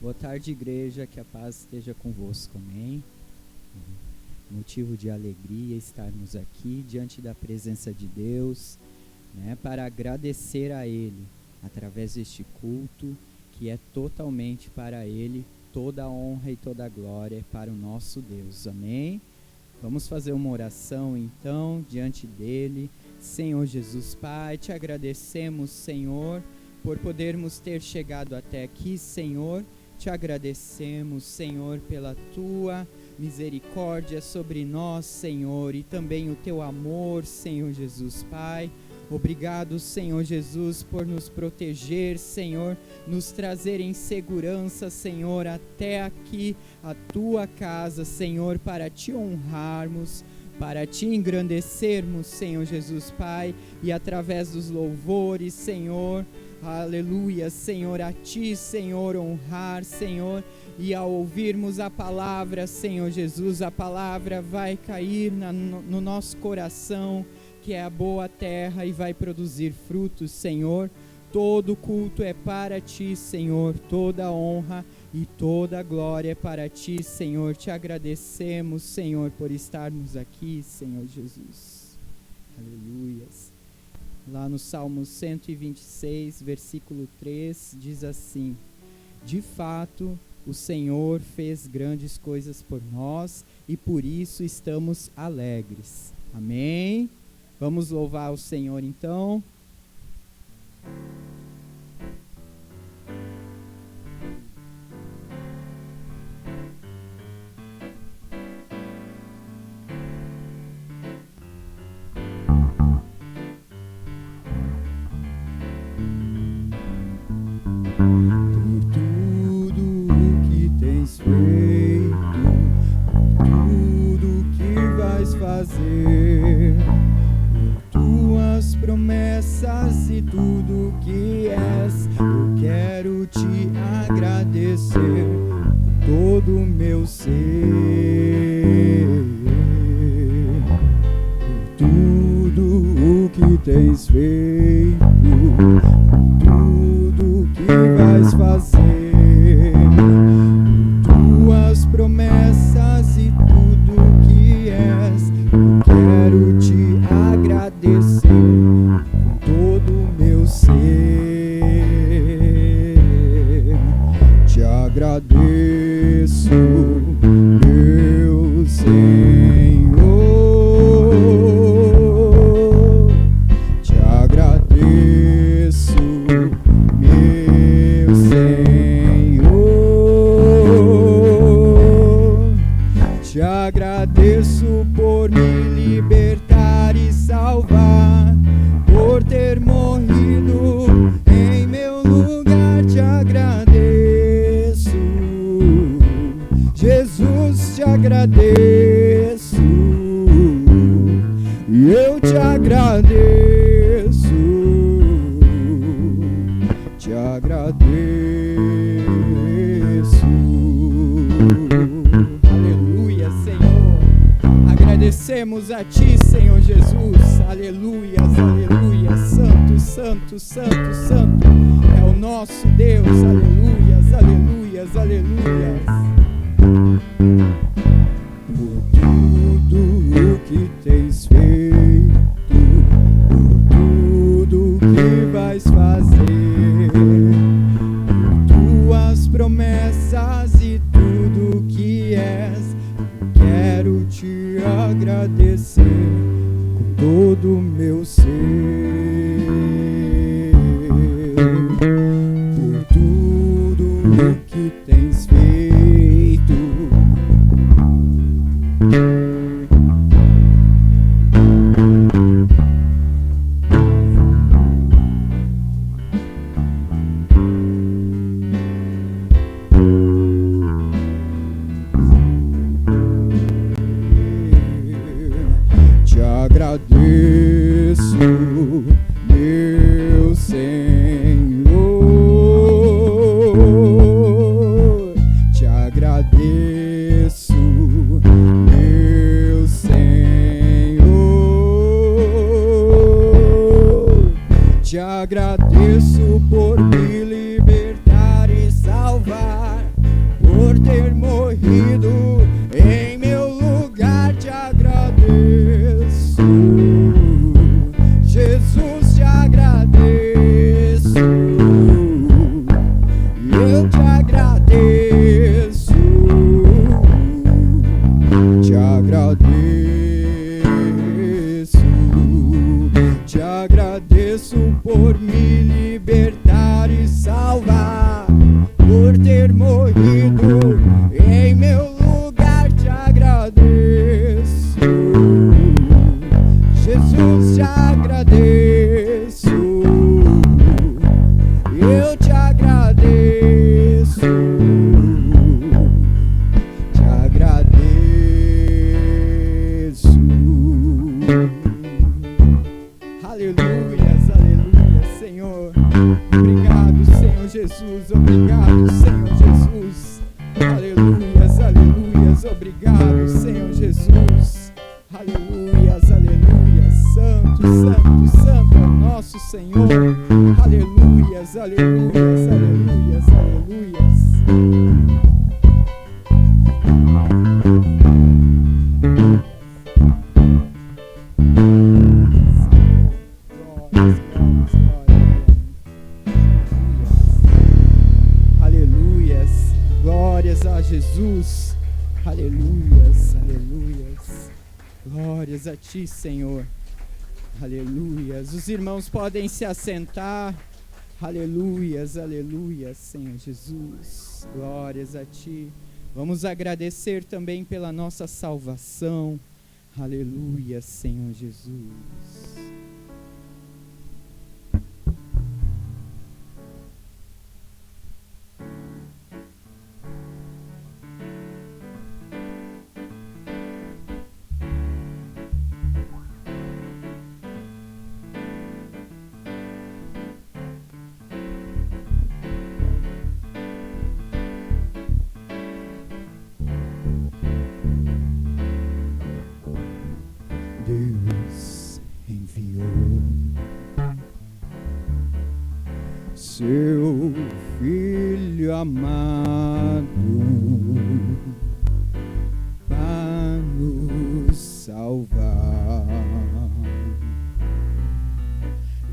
Boa tarde, igreja, que a paz esteja convosco, amém? Motivo de alegria estarmos aqui diante da presença de Deus, né, para agradecer a Ele, através deste culto, que é totalmente para Ele, toda a honra e toda a glória para o nosso Deus, amém? Vamos fazer uma oração, então, diante dEle. Senhor Jesus, Pai, te agradecemos, Senhor, por podermos ter chegado até aqui, Senhor. Te agradecemos, Senhor, pela Tua misericórdia sobre nós, Senhor, e também o Teu amor, Senhor Jesus, Pai. Obrigado, Senhor Jesus, por nos proteger, Senhor, nos trazer em segurança, Senhor, até aqui, a Tua casa, Senhor, para Te honrarmos, para Te engrandecermos, Senhor Jesus, Pai, e através dos louvores, Senhor, aleluia, Senhor, a Ti, Senhor, honrar, Senhor, e ao ouvirmos a palavra, Senhor Jesus, a palavra vai cair no nosso coração, que é a boa terra, e vai produzir frutos, Senhor. Todo culto é para Ti, Senhor, toda honra e toda glória é para Ti, Senhor. Te agradecemos, Senhor, por estarmos aqui, Senhor Jesus. Aleluias. Lá no Salmo 126, versículo 3, diz assim: de fato, o Senhor fez grandes coisas por nós e por isso estamos alegres. Amém? Vamos louvar o Senhor então. Fazer tuas promessas e tudo que és, eu quero te agradecer com todo o meu ser, por tudo o que tens feito, tudo que vais fazer, tuas promessas e tudo que és. Quero te agradecer com todo o meu ser. Te agradeço, meu Senhor. Te agradeço, meu Senhor. Te agradeço por me libertar e salvar, por ter morrido em meu lugar. Te agradeço, Jesus, te agradeço, eu te agradeço, te agradeço. Aleluia, Senhor. Agradecemos a Ti, Senhor Jesus, aleluias, aleluias, santo, santo, santo, santo, é o nosso Deus, aleluias, aleluias, aleluias. Por tudo o que tens feito, por tudo que vais fazer, por tuas promessas e tudo que és, quero te agradecer com todo o meu ser, por tudo o que tens feito. Agradeço, meu Senhor, te agradeço, meu Senhor, te agradeço por me libertar e salvar, por ter morrido em meu lugar. Te agradeço, Jesus, te agradeço. Eu te agradeço, te agradeço, te agradeço por me libertar e salvar, por ter morrido em meu lugar. Te agradeço, Jesus, te agradeço. Eu te agradeço, te agradeço. Aleluias, aleluias, Senhor. Obrigado, Senhor Jesus. Obrigado, Senhor Jesus. Aleluias, aleluias. Obrigado, Senhor Jesus. Aleluias, aleluias. Santo, santo, santo é o nosso Senhor. Aleluias, aleluias, aleluias, aleluias. Glórias, glórias, glórias. Aleluias. Glórias a Jesus. Aleluias, aleluias. Glórias a ti, Senhor. Aleluias. Os irmãos podem se assentar. Aleluias, aleluias, Senhor Jesus. Glórias a ti. Vamos agradecer também pela nossa salvação. Aleluia, Senhor Jesus. Deus enviou seu Filho amado para nos salvar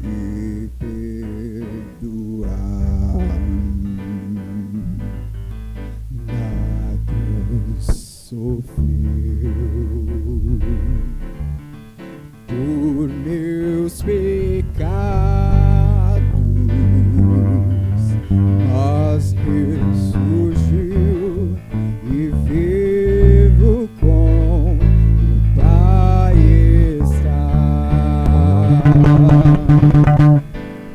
e perdoar. Na cruz sofreu por meus pecados, mas ressurgiu e vivo com o Pai está,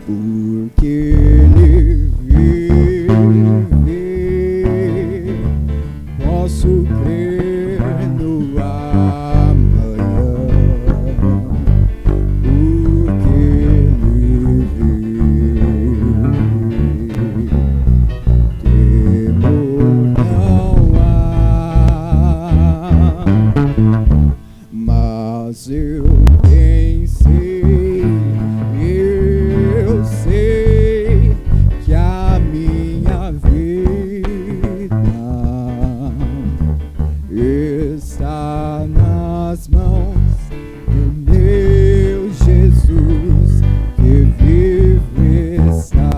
porque Ele vive, posso crer no mas eu sei que a minha vida está nas mãos do meu Jesus que vive está.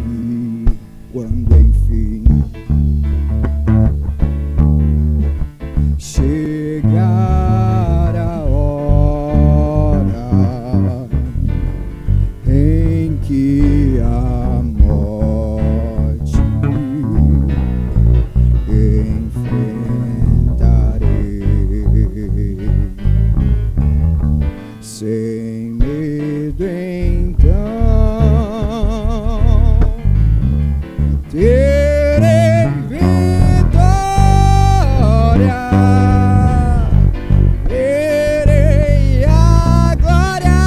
E quando enfim chegar a hora em que a morte enfrentarei, sem medo então terei vitória. Verei a glória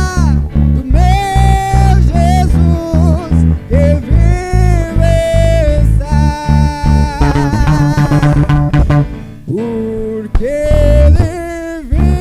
do meu Jesus que vive está, porque Ele vive.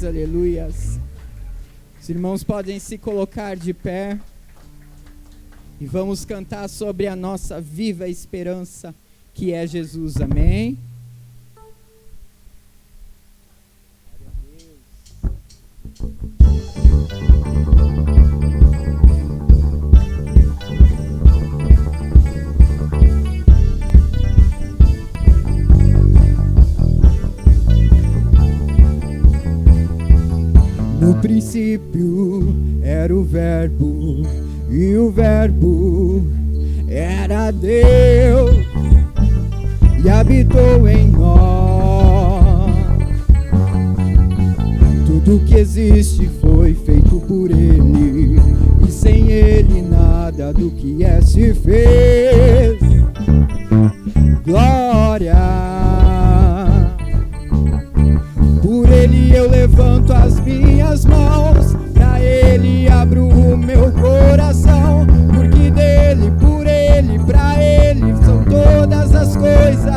Aleluias. Os irmãos podem se colocar de pé e vamos cantar sobre a nossa viva esperança, que é Jesus. Amém? No princípio era o Verbo, e o Verbo era Deus, e habitou em nós. Tudo que existe foi feito por Ele, e sem Ele nada do que é se fez. Glória! Por Ele eu levanto as minhas mãos, pra Ele abro o meu coração, porque dele, por Ele, pra Ele são todas as coisas.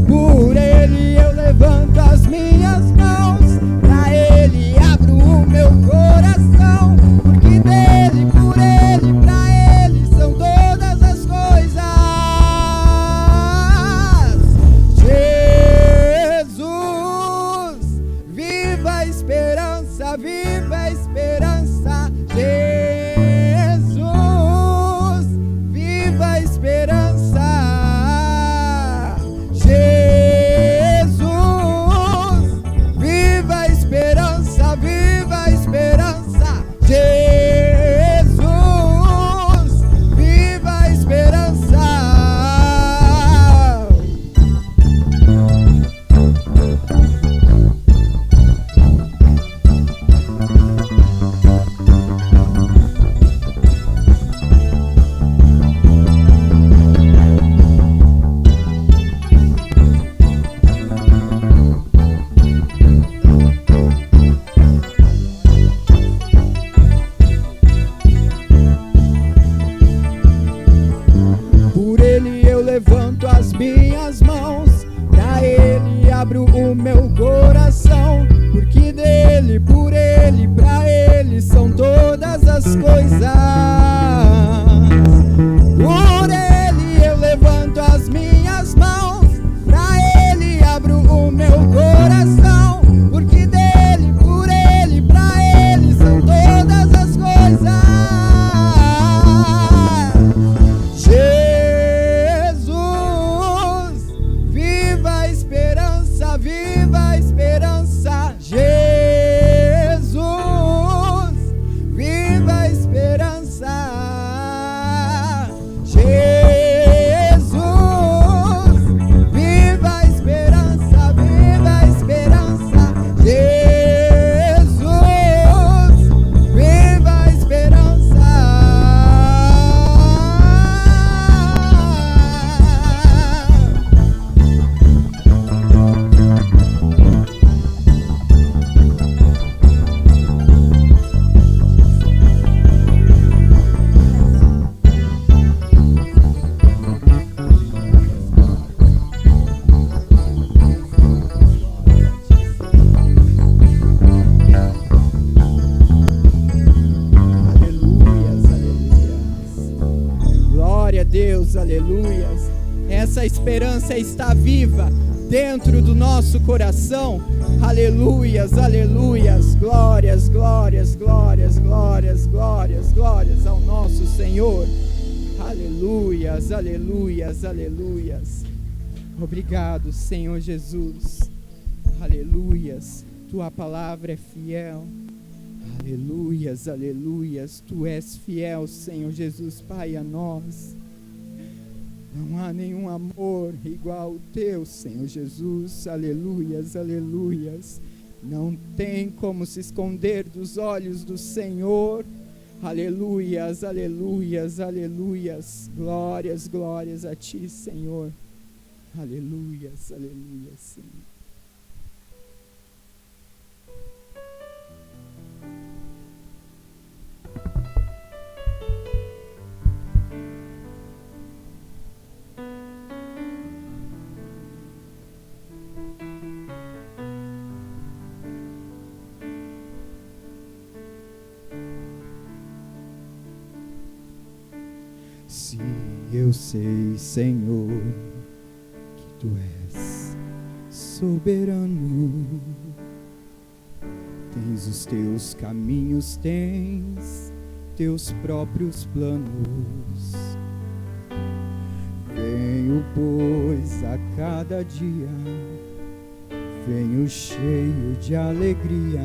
Por Ele eu levanto as minhas mãos, pra Ele abro o meu coração, porque dele, por Ele, pra Ele são todas as coisas. Viva a esperança, Jesus, viva a esperança, Jesus, viva a esperança, viva a esperança, Jesus, viva a esperança. as coisas. Por Ele eu levanto as minhas mãos, pra Ele abro o meu coração, porque dele, por Ele, pra Ele são todas as coisas. Jesus, viva a esperança, viva a esperança. Jesus, viva a esperança. Jesus, viva a esperança, viva a esperança. Jesus, viva a esperança. Aleluias, aleluias. Glória a Deus, aleluias. Essa esperança está viva dentro do nosso coração. Aleluias, aleluias. Glórias, glórias, glórias, glórias, glórias, glórias ao nosso Senhor. Aleluias, aleluias, aleluias. Obrigado, Senhor Jesus. Aleluias. Tua palavra é fiel. Aleluias, aleluias. Tu és fiel, Senhor Jesus, Pai, a nós. Não há nenhum amor igual ao teu, Senhor Jesus. Aleluias, aleluias. Não tem como se esconder dos olhos do Senhor. Aleluias, aleluias, aleluias. Glórias, glórias a ti, Senhor. Aleluias, aleluias, Senhor. Se eu sei, Senhor, que Tu és soberano, tens os Teus caminhos, tens Teus próprios planos. Venho, pois, a cada dia, venho cheio de alegria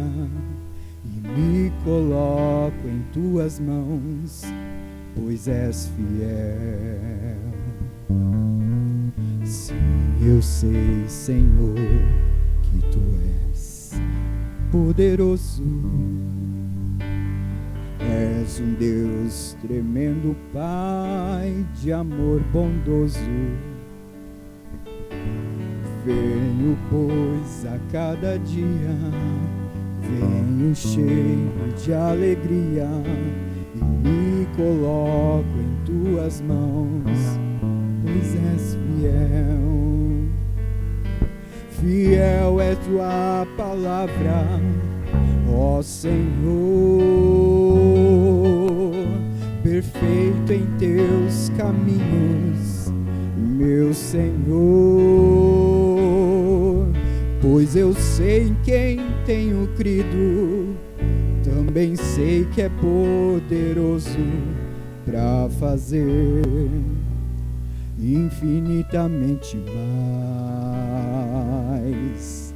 e me coloco em Tuas mãos, pois és fiel. Sim, eu sei, Senhor, que Tu és poderoso. És um Deus tremendo, Pai de amor bondoso. Venho, pois, a cada dia, venho cheio de alegria e me coloco em Tuas mãos, pois és fiel. Fiel é Tua palavra, ó Senhor, perfeito em Teus caminhos, meu Senhor. Pois eu sei em quem tenho crido, também sei que é poderoso para fazer infinitamente mais,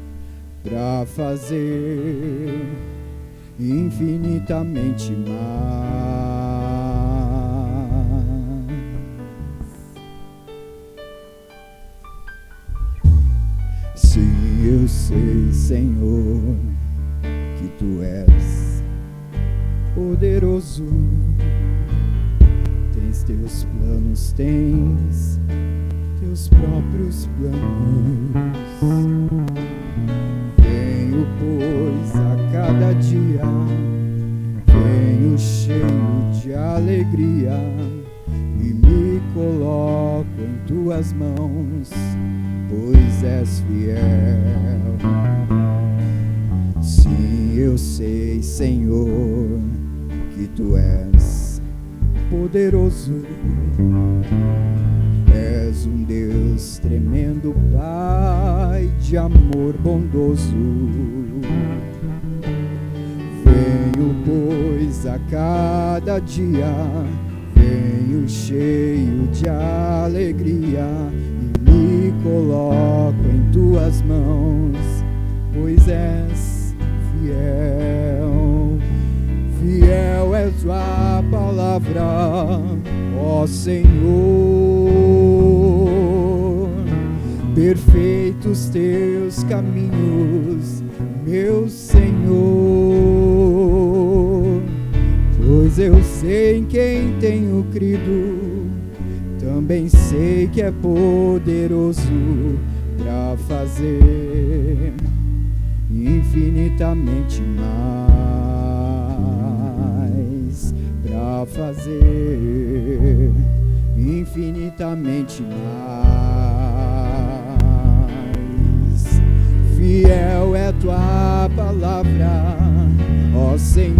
para fazer infinitamente mais. Sim, eu sei, Senhor, que Tu és poderoso. Tens Teus planos, tens Teus próprios planos. Venho, pois, a cada dia, venho cheio de alegria e me coloco em Tuas mãos, pois és fiel. Sim, eu sei, Senhor, que que tu és poderoso, és um Deus tremendo, Pai de amor bondoso. Venho, pois, a cada dia, venho cheio de alegria e me coloco em tuas mãos, pois és fiel. Fiel é tua palavra, ó Senhor. Perfeitos teus caminhos, meu Senhor. Pois eu sei em quem tenho crido, também sei que é poderoso para fazer infinitamente mais, para fazer infinitamente mais. Fiel é tua palavra, ó Senhor.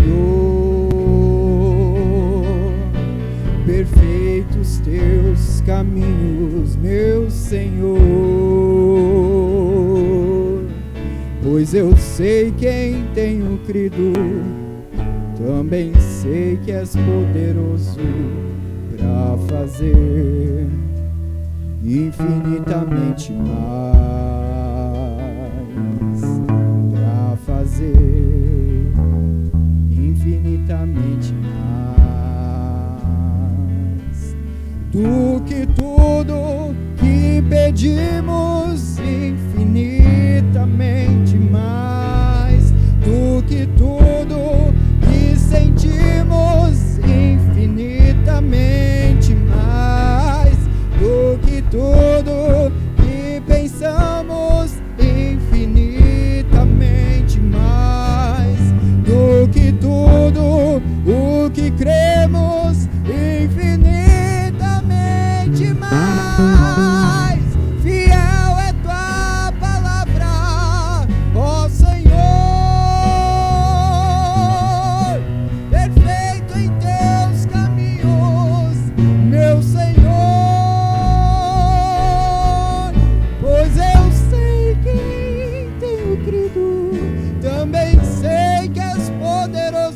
Perfeitos teus caminhos, meu Senhor. Pois eu sei quem tenho crido, também sei que és poderoso para fazer infinitamente mais, para fazer infinitamente mais do que tudo que pedimos, infinitamente mais do que tudo que sentimos, infinitamente mais do que tudo que pensamos, infinitamente mais do que tudo o que cremos, infinitamente mais. Fiel é tua palavra, ó Senhor. Perfeito em teus caminhos, meu Senhor. Pois eu sei quem tenho crido, também sei que és poderoso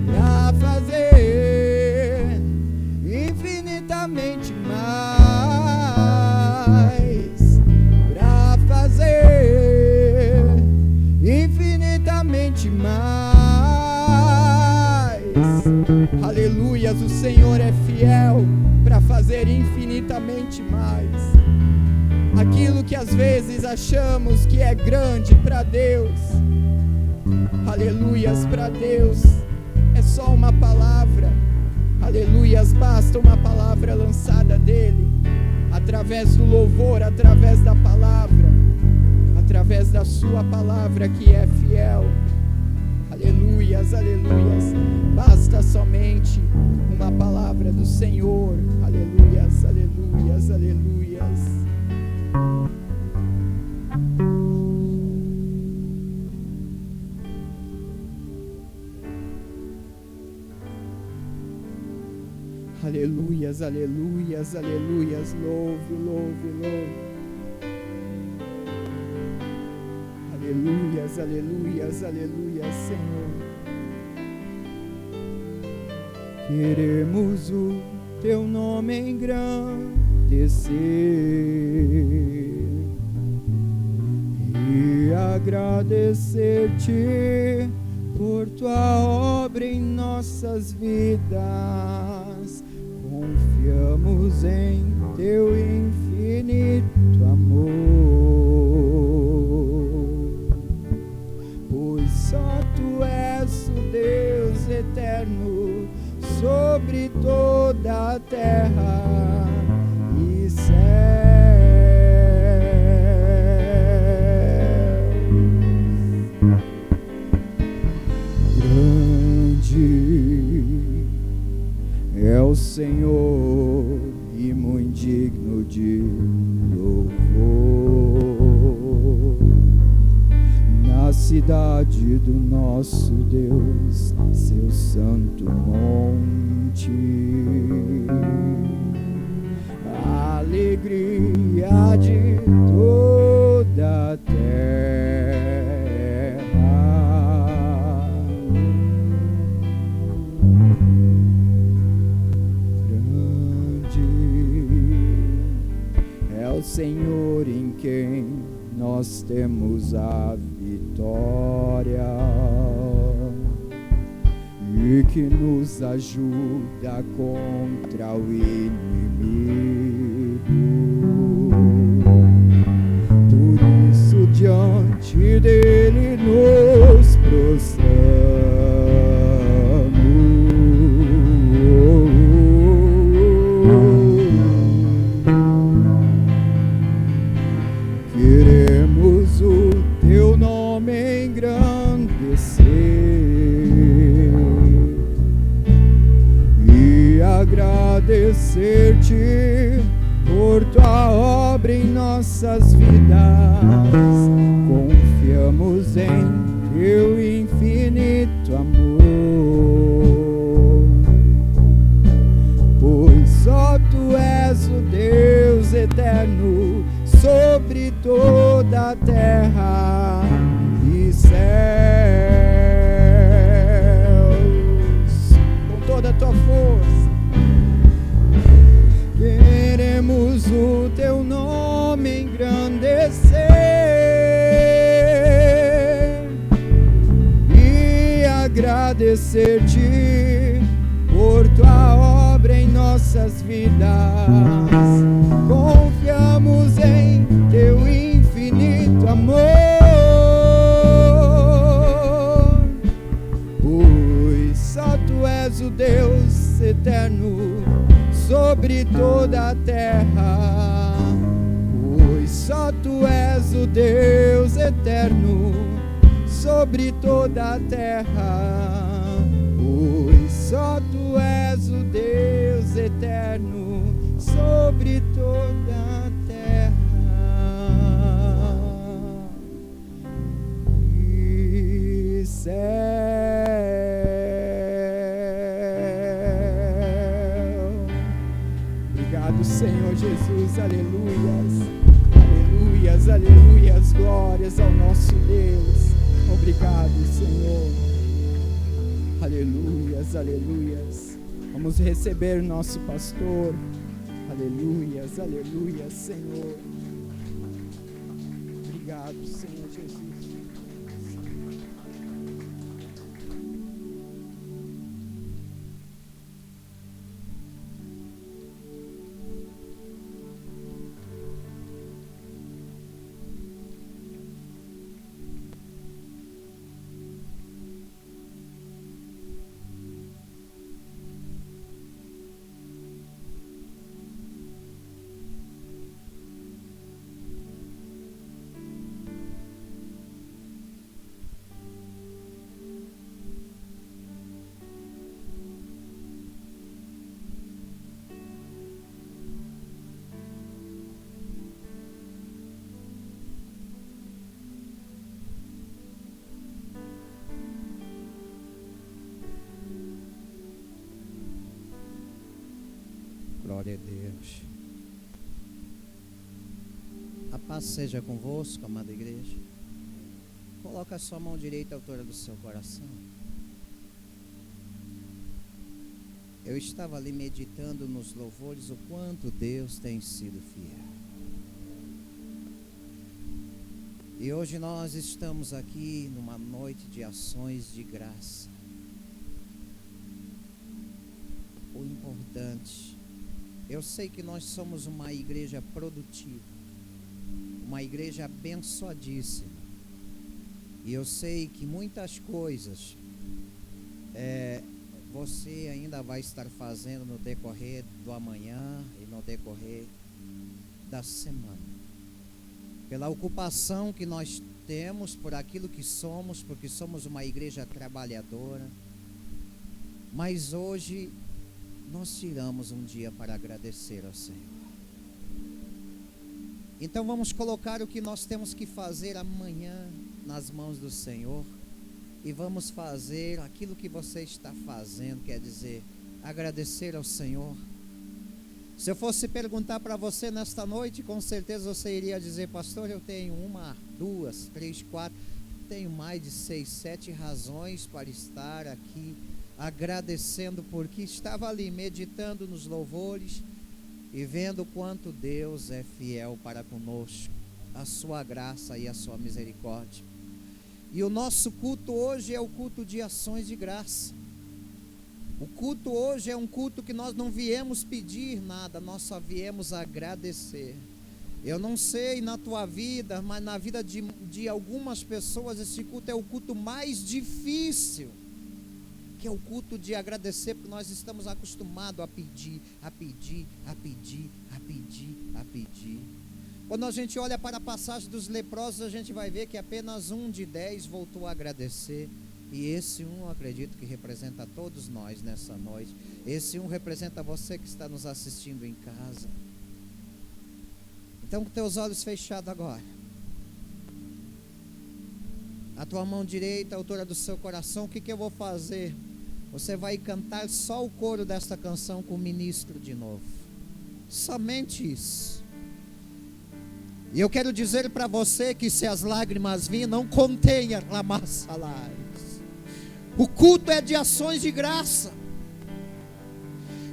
para fazer infinitamente mais, para fazer infinitamente mais. Aleluias, o Senhor é fiel para fazer infinitamente mais. Aquilo que às vezes achamos que é grande para Deus, aleluias, para Deus é só uma palavra. Aleluias, basta uma palavra lançada dele, através do louvor, através da palavra, através da sua palavra que é fiel. Aleluias, aleluias, basta somente uma palavra do Senhor. Aleluias, aleluias, aleluias. Aleluias, aleluias, aleluias, louve, louve, louve. Aleluias, aleluias, aleluias, Senhor. Queremos o teu nome engrandecer e agradecer-te por tua obra em nossas vidas. Confiamos em teu infinito amor, pois só tu és o Deus eterno sobre toda a terra e céu. É o Senhor e muito digno de louvor. Na cidade do nosso Deus, seus santo monte, a alegria de toda a terra. Grande é o Senhor em quem nós temos a vitória e que nos ajuda contra o inimigo. Por isso diante dele nos prostramos. Queremos o teu nome engrandecer e agradecer-te por tua obra em nossas vidas. Confiamos em teu infinito amor, pois só tu és o Deus eterno sobre toda a terra e céus. Com toda a tua força, queremos o teu nome engrandecer e agradecer-te por tua obra em nossas vidas. Confiamos em teu infinito amor, pois só tu és o Deus eterno sobre toda a terra. Pois só tu és o Deus eterno sobre toda a terra. Pois só tu és o Deus eterno sobre toda a terra e céu. Obrigado, Senhor Jesus, aleluias, aleluias, aleluias, glórias ao nosso Deus. Obrigado, Senhor, aleluias, aleluias. Vamos receber nosso pastor. Aleluias, aleluias, Senhor. Obrigado, Senhor Jesus. Glória a Deus. A paz seja convosco, amada igreja. Coloca a sua mão direita à altura do seu coração. Eu estava ali meditando nos louvores o quanto Deus tem sido fiel. E hoje nós estamos aqui numa noite de ações de graça. O importante, eu sei que nós somos uma igreja produtiva, uma igreja abençoadíssima. E eu sei que muitas coisas você ainda vai estar fazendo no decorrer do amanhã e no decorrer da semana. Pela ocupação que nós temos, por aquilo que somos, porque somos uma igreja trabalhadora. Mas hoje nós tiramos um dia para agradecer ao Senhor. Então vamos colocar o que nós temos que fazer amanhã nas mãos do Senhor e vamos fazer aquilo que você está fazendo, quer dizer, agradecer ao Senhor. Se eu fosse perguntar para você nesta noite, com certeza você iria dizer: pastor, eu tenho 1, 2, 3, 4, tenho mais de 6, 7 razões para estar aqui agradecendo, porque estava ali meditando nos louvores e vendo quanto Deus é fiel para conosco, a sua graça e a sua misericórdia. E o nosso culto hoje é o culto de ações de graça. O culto hoje é um culto que nós não viemos pedir nada, nós só viemos agradecer. Eu não sei na tua vida, mas na vida de algumas pessoas, esse culto é o culto mais difícil, que é o culto de agradecer, porque nós estamos acostumados a pedir, a pedir, a pedir, a pedir, a pedir. Quando a gente olha para a passagem dos leprosos, a gente vai ver que apenas 1 de 10 voltou a agradecer. E esse 1, eu acredito que representa a todos nós nessa noite. Esse 1 representa você que está nos assistindo em casa. Então, com teus olhos fechados agora, a tua mão direita, a altura do seu coração, o que eu vou fazer? Você vai cantar só o coro desta canção com o ministro de novo. Somente isso. E eu quero dizer para você que se as lágrimas virem, não contenha lamaçalais. O culto é de ações de graça.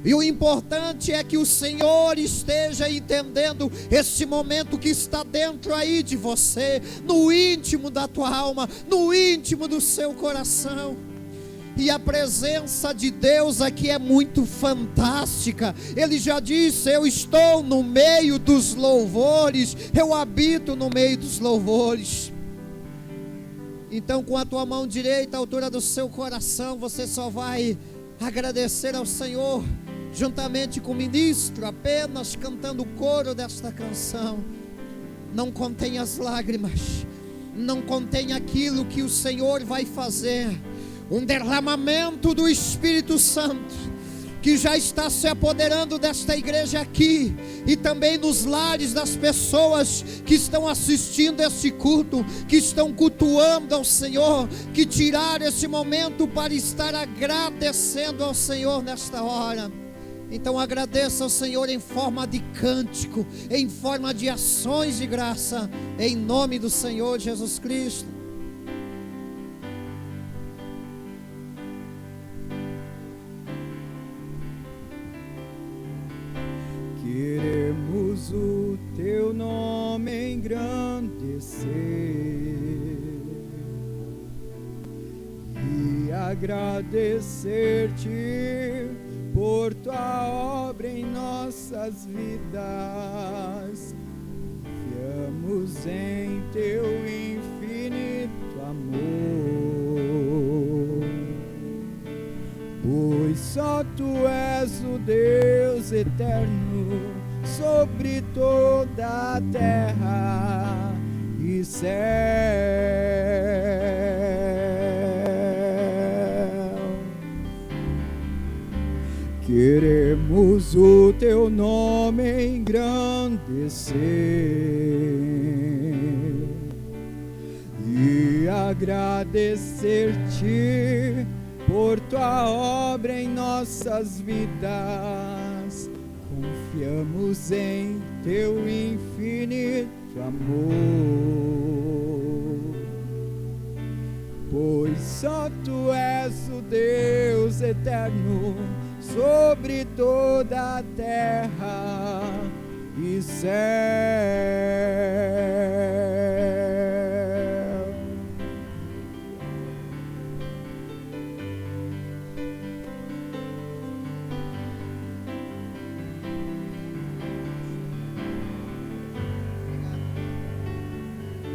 E o importante é que o Senhor esteja entendendo esse momento que está dentro aí de você, no íntimo da tua alma, no íntimo do seu coração. E a presença de Deus aqui é muito fantástica. Ele já disse: eu estou no meio dos louvores, eu habito no meio dos louvores. Então, com a tua mão direita, à altura do seu coração, você só vai agradecer ao Senhor, juntamente com o ministro, apenas cantando o coro desta canção. Não contém as lágrimas, não contém aquilo que o Senhor vai fazer. Um derramamento do Espírito Santo, que já está se apoderando desta igreja aqui, e também nos lares das pessoas que estão assistindo esse culto, que estão cultuando ao Senhor, que tiraram esse momento para estar agradecendo ao Senhor nesta hora. Então agradeça ao Senhor em forma de cântico, em forma de ações de graça, em nome do Senhor Jesus Cristo. Queremos o teu nome engrandecer e agradecer-te por tua obra em nossas vidas. Confiamos em teu infinito amor, pois só tu és o Deus eterno sobre toda a terra e céu. Queremos o teu nome engrandecer e agradecer-te por tua obra em nossas vidas. Confiamos em teu infinito amor, pois só tu és o Deus eterno sobre toda a terra e céu.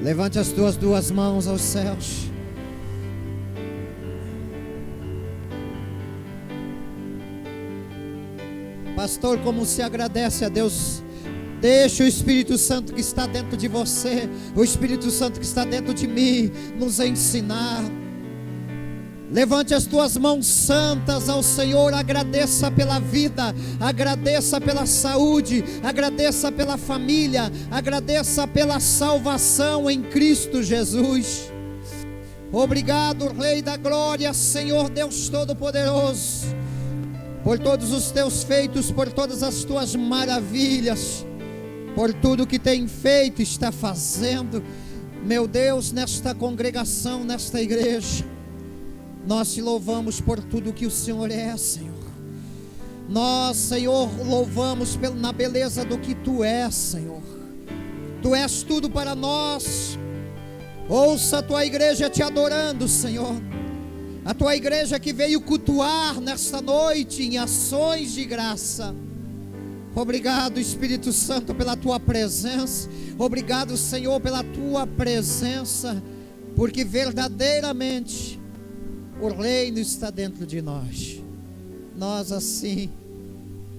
Levante as tuas duas mãos aos céus. Pastor, como se agradece a Deus? Deixa o Espírito Santo que está dentro de você, o Espírito Santo que está dentro de mim, nos ensinar. Levante as tuas mãos santas ao Senhor, agradeça pela vida, agradeça pela saúde, agradeça pela família, agradeça pela salvação em Cristo Jesus. Obrigado, Rei da Glória, Senhor Deus Todo-Poderoso, por todos os teus feitos, por todas as tuas maravilhas, por tudo que tem feito e está fazendo, meu Deus, nesta congregação, nesta igreja. Nós te louvamos por tudo que o Senhor é, Senhor. Nós, Senhor, louvamos na beleza do que Tu és, Senhor. Tu és tudo para nós. Ouça a Tua igreja te adorando, Senhor. A Tua igreja que veio cultuar nesta noite em ações de graça. Obrigado, Espírito Santo, pela Tua presença. Obrigado, Senhor, pela Tua presença, porque verdadeiramente o reino está dentro de nós. Nós assim,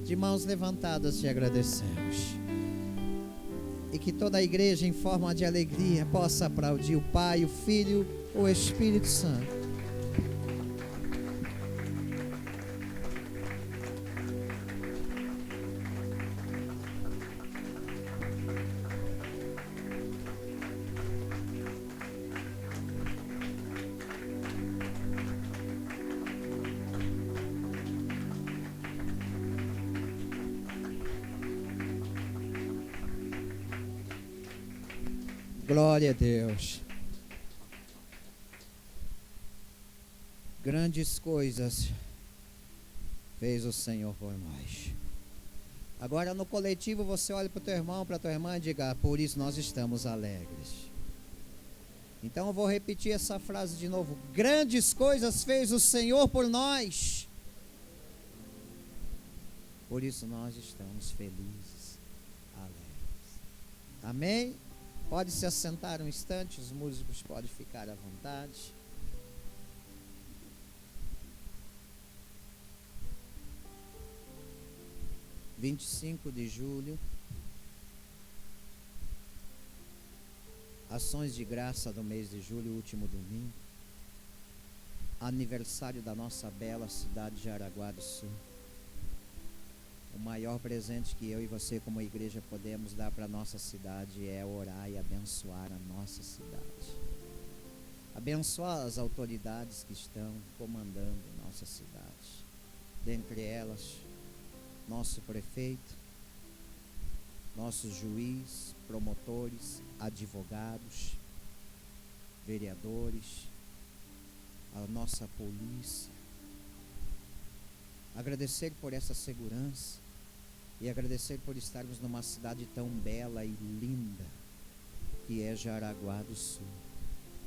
de mãos levantadas, te agradecemos. E que toda a igreja, em forma de alegria, possa aplaudir o Pai, o Filho, o Espírito Santo. Glória a Deus. Grandes coisas fez o Senhor por nós. Agora no coletivo você olha para o teu irmão, para a tua irmã e diga: por isso nós estamos alegres. Então eu vou repetir essa frase de novo: grandes coisas fez o Senhor por nós, por isso nós estamos felizes, alegres. Amém? Pode se assentar um instante, os músicos podem ficar à vontade. – 25 de julho, ações de graça do mês de julho, último domingo, aniversário da nossa bela cidade de Jaraguá do Sul. O maior presente que eu e você como igreja podemos dar para a nossa cidade é orar e abençoar a nossa cidade. Abençoar as autoridades que estão comandando nossa cidade. Dentre elas, nosso prefeito, nossos juízes, promotores, advogados, vereadores, a nossa polícia. Agradecer por essa segurança e agradecer por estarmos numa cidade tão bela e linda que é Jaraguá do Sul.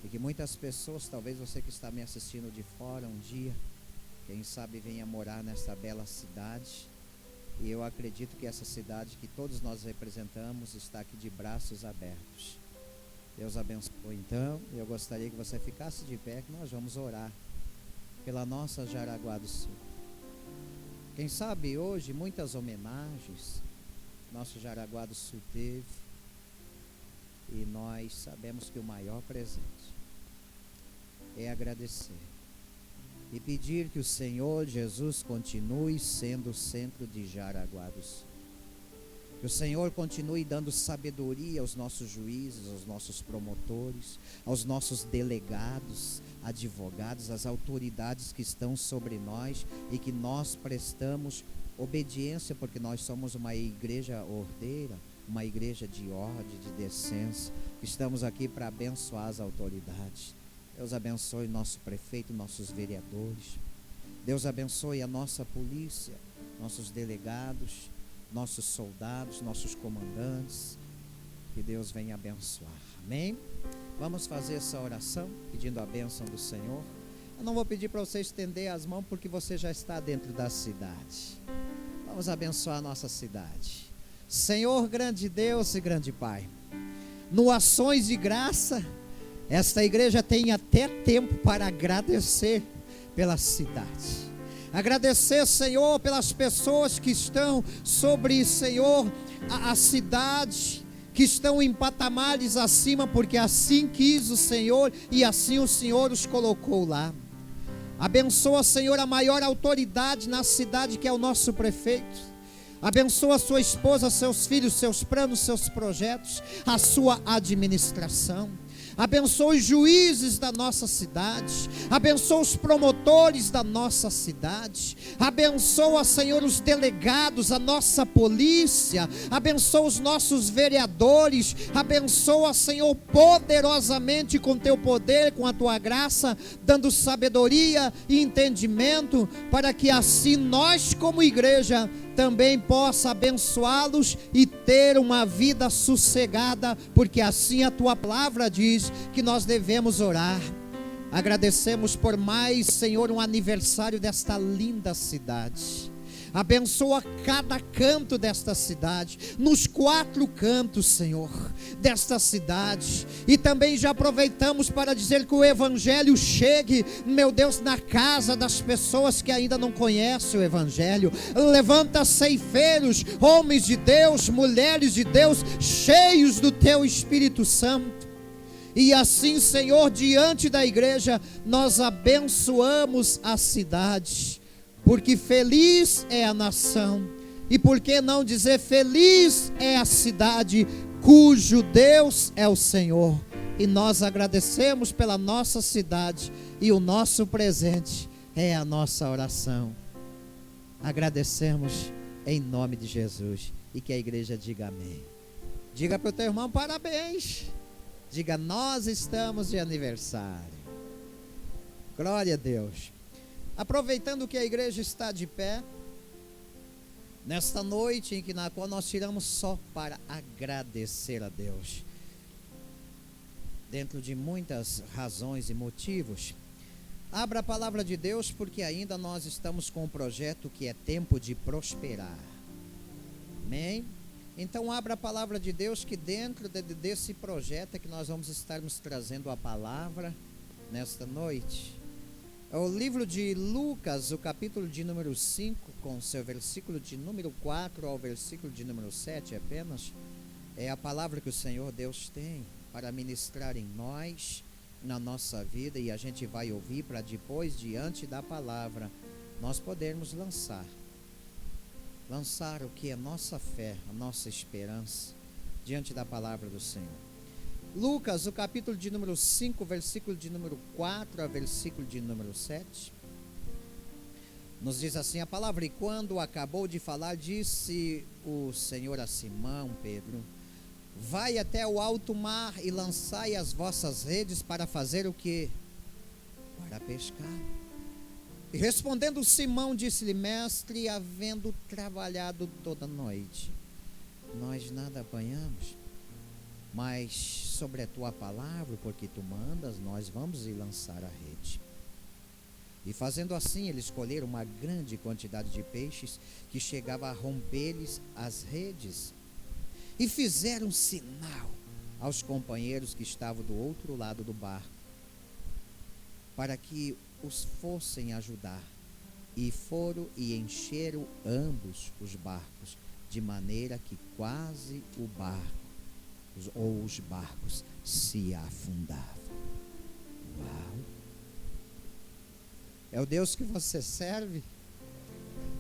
E que muitas pessoas, talvez você que está me assistindo de fora um dia, quem sabe venha morar nessa bela cidade. E eu acredito que essa cidade que todos nós representamos está aqui de braços abertos. Deus abençoe. Então, eu gostaria que você ficasse de pé, que nós vamos orar pela nossa Jaraguá do Sul. Quem sabe hoje muitas homenagens nosso Jaraguá do Sul teve, e nós sabemos que o maior presente é agradecer e pedir que o Senhor Jesus continue sendo o centro de Jaraguá do Sul. Que o Senhor continue dando sabedoria aos nossos juízes, aos nossos promotores, aos nossos delegados, advogados, às autoridades que estão sobre nós e que nós prestamos obediência, porque nós somos uma igreja ordeira, uma igreja de ordem, de decência. Estamos aqui para abençoar as autoridades. Deus abençoe nosso prefeito, nossos vereadores. Deus abençoe a nossa polícia, nossos delegados, nossos soldados, nossos comandantes. Que Deus venha abençoar. Amém? Vamos fazer essa oração pedindo a bênção do Senhor. Eu não vou pedir para você estender as mãos, porque você já está dentro da cidade. Vamos abençoar a nossa cidade. Senhor, grande Deus e grande Pai, no Ações de Graça, esta igreja tem até tempo para agradecer pela cidade. Agradecer, Senhor, pelas pessoas que estão sobre, Senhor, a cidade, que estão em patamares acima, porque assim quis o Senhor e assim o Senhor os colocou lá. Abençoa, Senhor, a maior autoridade na cidade, que é o nosso prefeito. Abençoa a sua esposa, seus filhos, seus planos, seus projetos, a sua administração. abençoa os juízes da nossa cidade, abençoa os promotores da nossa cidade, abençoa, Senhor, os delegados, a nossa polícia, abençoa os nossos vereadores, abençoa, Senhor, poderosamente com teu poder, com a tua graça, dando sabedoria e entendimento, para que assim nós como igreja também possa abençoá-los e ter uma vida sossegada, porque assim a tua palavra diz que nós devemos orar. Agradecemos por mais, Senhor, um aniversário desta linda cidade. Abençoa cada canto desta cidade, nos 4 cantos, Senhor, desta cidade. E também já aproveitamos para dizer que o Evangelho chegue, meu Deus, na casa das pessoas que ainda não conhecem o Evangelho. Levanta ceifeiros, homens de Deus, mulheres de Deus, cheios do teu Espírito Santo. E assim, Senhor, diante da igreja, nós abençoamos a cidade. Porque feliz é a nação, e por que não dizer feliz é a cidade cujo Deus é o Senhor. E nós agradecemos pela nossa cidade, e o nosso presente é a nossa oração. Agradecemos em nome de Jesus, e que a igreja diga amém. Diga para o teu irmão parabéns, diga nós estamos de aniversário. Glória a Deus. Aproveitando que a igreja está de pé, nesta noite na qual nós tiramos só para agradecer a Deus, dentro de muitas razões e motivos, abra a palavra de Deus, porque ainda nós estamos com um projeto que é tempo de prosperar, amém? Então abra a palavra de Deus, que dentro desse projeto é que nós vamos estarmos trazendo a palavra nesta noite. É o livro de Lucas, o capítulo de número 5, com seu versículo de número 4 ao versículo de número 7 apenas, é a palavra que o Senhor Deus tem para ministrar em nós, na nossa vida, e a gente vai ouvir para depois, diante da palavra, nós podermos lançar o que é nossa fé, a nossa esperança, diante da palavra do Senhor. Lucas, o capítulo de número 5, versículo de número 4 a versículo de número 7, nos diz assim a palavra: e quando acabou de falar, disse o Senhor a Simão Pedro: vai até o alto mar e lançai as vossas redes para fazer o quê? Para pescar. E respondendo Simão, disse-lhe: mestre, havendo trabalhado toda a noite, nós nada apanhamos, mas sobre a tua palavra, porque tu mandas, nós vamos ir lançar a rede. E fazendo assim, eles colheram uma grande quantidade de peixes, que chegava a romper-lhes as redes. E fizeram sinal aos companheiros que estavam do outro lado do barco, para que os fossem ajudar. E foram e encheram ambos os barcos, de maneira que quase o barco ou os barcos se afundavam. Uau! É o Deus que você serve?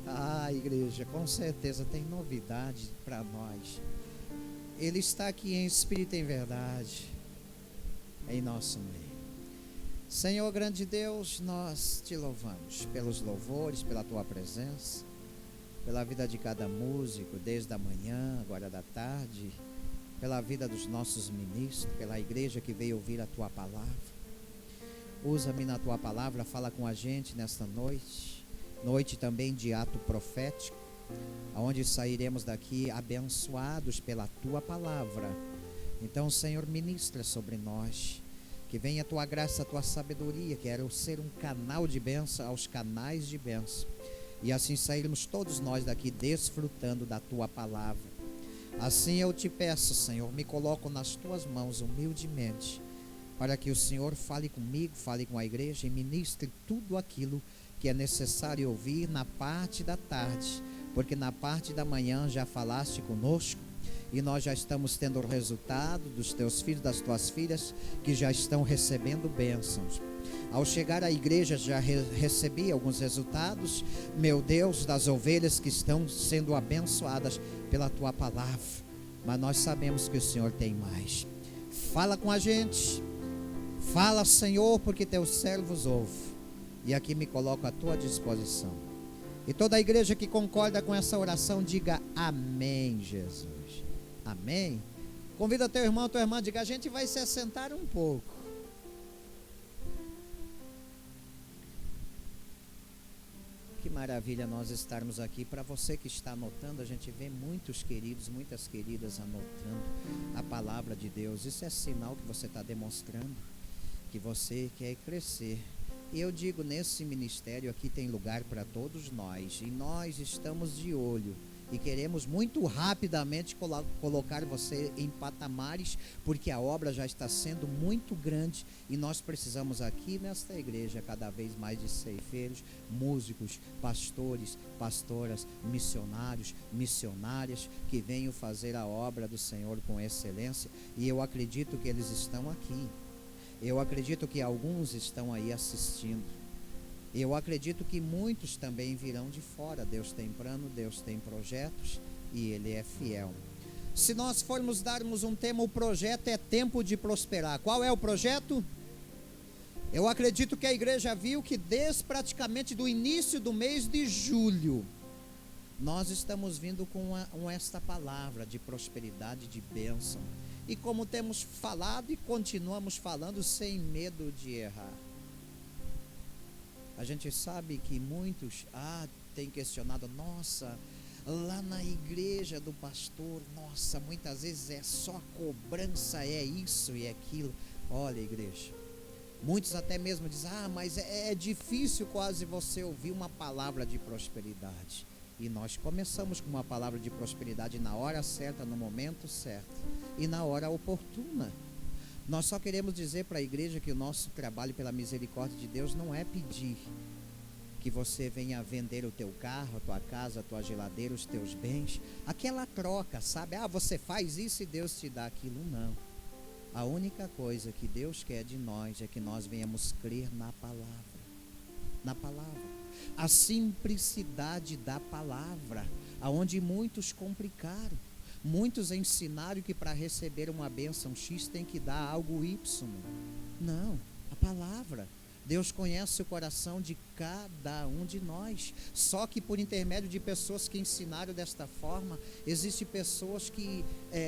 Ah, igreja, com certeza tem novidade para nós. Ele está aqui em espírito e em verdade, em nosso meio. Senhor grande Deus, nós te louvamos pelos louvores, pela tua presença, pela vida de cada músico, desde a manhã, agora da tarde, pela vida dos nossos ministros, pela igreja que veio ouvir a tua palavra. Usa-me na tua palavra, fala com a gente nesta noite também de ato profético, aonde sairemos daqui abençoados pela tua palavra. Então, Senhor, ministra sobre nós, que venha a tua graça, a tua sabedoria. Quero ser um canal de bênção aos canais de bênção, e assim sairmos todos nós daqui desfrutando da tua palavra. Assim eu te peço, Senhor, me coloco nas tuas mãos humildemente, para que o Senhor fale comigo, fale com a igreja e ministre tudo aquilo que é necessário ouvir na parte da tarde, porque na parte da manhã já falaste conosco, e nós já estamos tendo o resultado dos teus filhos, das tuas filhas, que já estão recebendo bênçãos. Ao chegar à igreja já recebi alguns resultados, meu Deus, das ovelhas que estão sendo abençoadas pela tua palavra, mas nós sabemos que o Senhor tem mais. Fala com a gente, Fala, Senhor, porque teus servos ouvem. E aqui me coloco à tua disposição. E toda a igreja que concorda com essa oração, diga amém, Jesus. Amém. Convida teu irmão, tua irmã, diga, a gente vai se assentar um pouco. Que maravilha nós estarmos aqui. Para você que está anotando, a gente vê muitos queridos, muitas queridas anotando a palavra de Deus. Isso é sinal que você está demonstrando que você quer crescer. E eu digo, nesse ministério aqui tem lugar para todos nós. E nós estamos de olho. E queremos muito rapidamente colocar você em patamares, porque a obra já está sendo muito grande e nós precisamos aqui nesta igreja cada vez mais de ceifeiros, músicos, pastores, pastoras, missionários, missionárias que venham fazer a obra do Senhor com excelência. E eu acredito que eles estão aqui. Eu acredito que alguns estão aí assistindo. Eu acredito que muitos também virão de fora. Deus tem plano, Deus tem projetos e Ele é fiel. Se nós formos darmos um tema, o projeto é tempo de prosperar. Qual é o projeto? Eu acredito que a igreja viu que desde praticamente do início do mês de julho, nós estamos vindo com esta palavra de prosperidade, de bênção. E como temos falado e continuamos falando sem medo de errar. A gente sabe que muitos têm questionado, nossa, lá na igreja do pastor, nossa, muitas vezes é só cobrança, é isso e aquilo. Olha, igreja, muitos até mesmo dizem, mas é difícil quase você ouvir uma palavra de prosperidade. E nós começamos com uma palavra de prosperidade na hora certa, no momento certo e na hora oportuna. Nós só queremos dizer para a igreja que o nosso trabalho pela misericórdia de Deus não é pedir que você venha vender o teu carro, a tua casa, a tua geladeira, os teus bens, aquela troca, sabe? Você faz isso e Deus te dá aquilo. Não. A única coisa que Deus quer de nós é que nós venhamos crer na palavra. Na palavra. A simplicidade da palavra, aonde muitos complicaram. Muitos ensinaram que para receber uma bênção X tem que dar algo Y. Não, a palavra. Deus conhece o coração de cada um de nós. Só que por intermédio de pessoas que ensinaram desta forma, existem pessoas que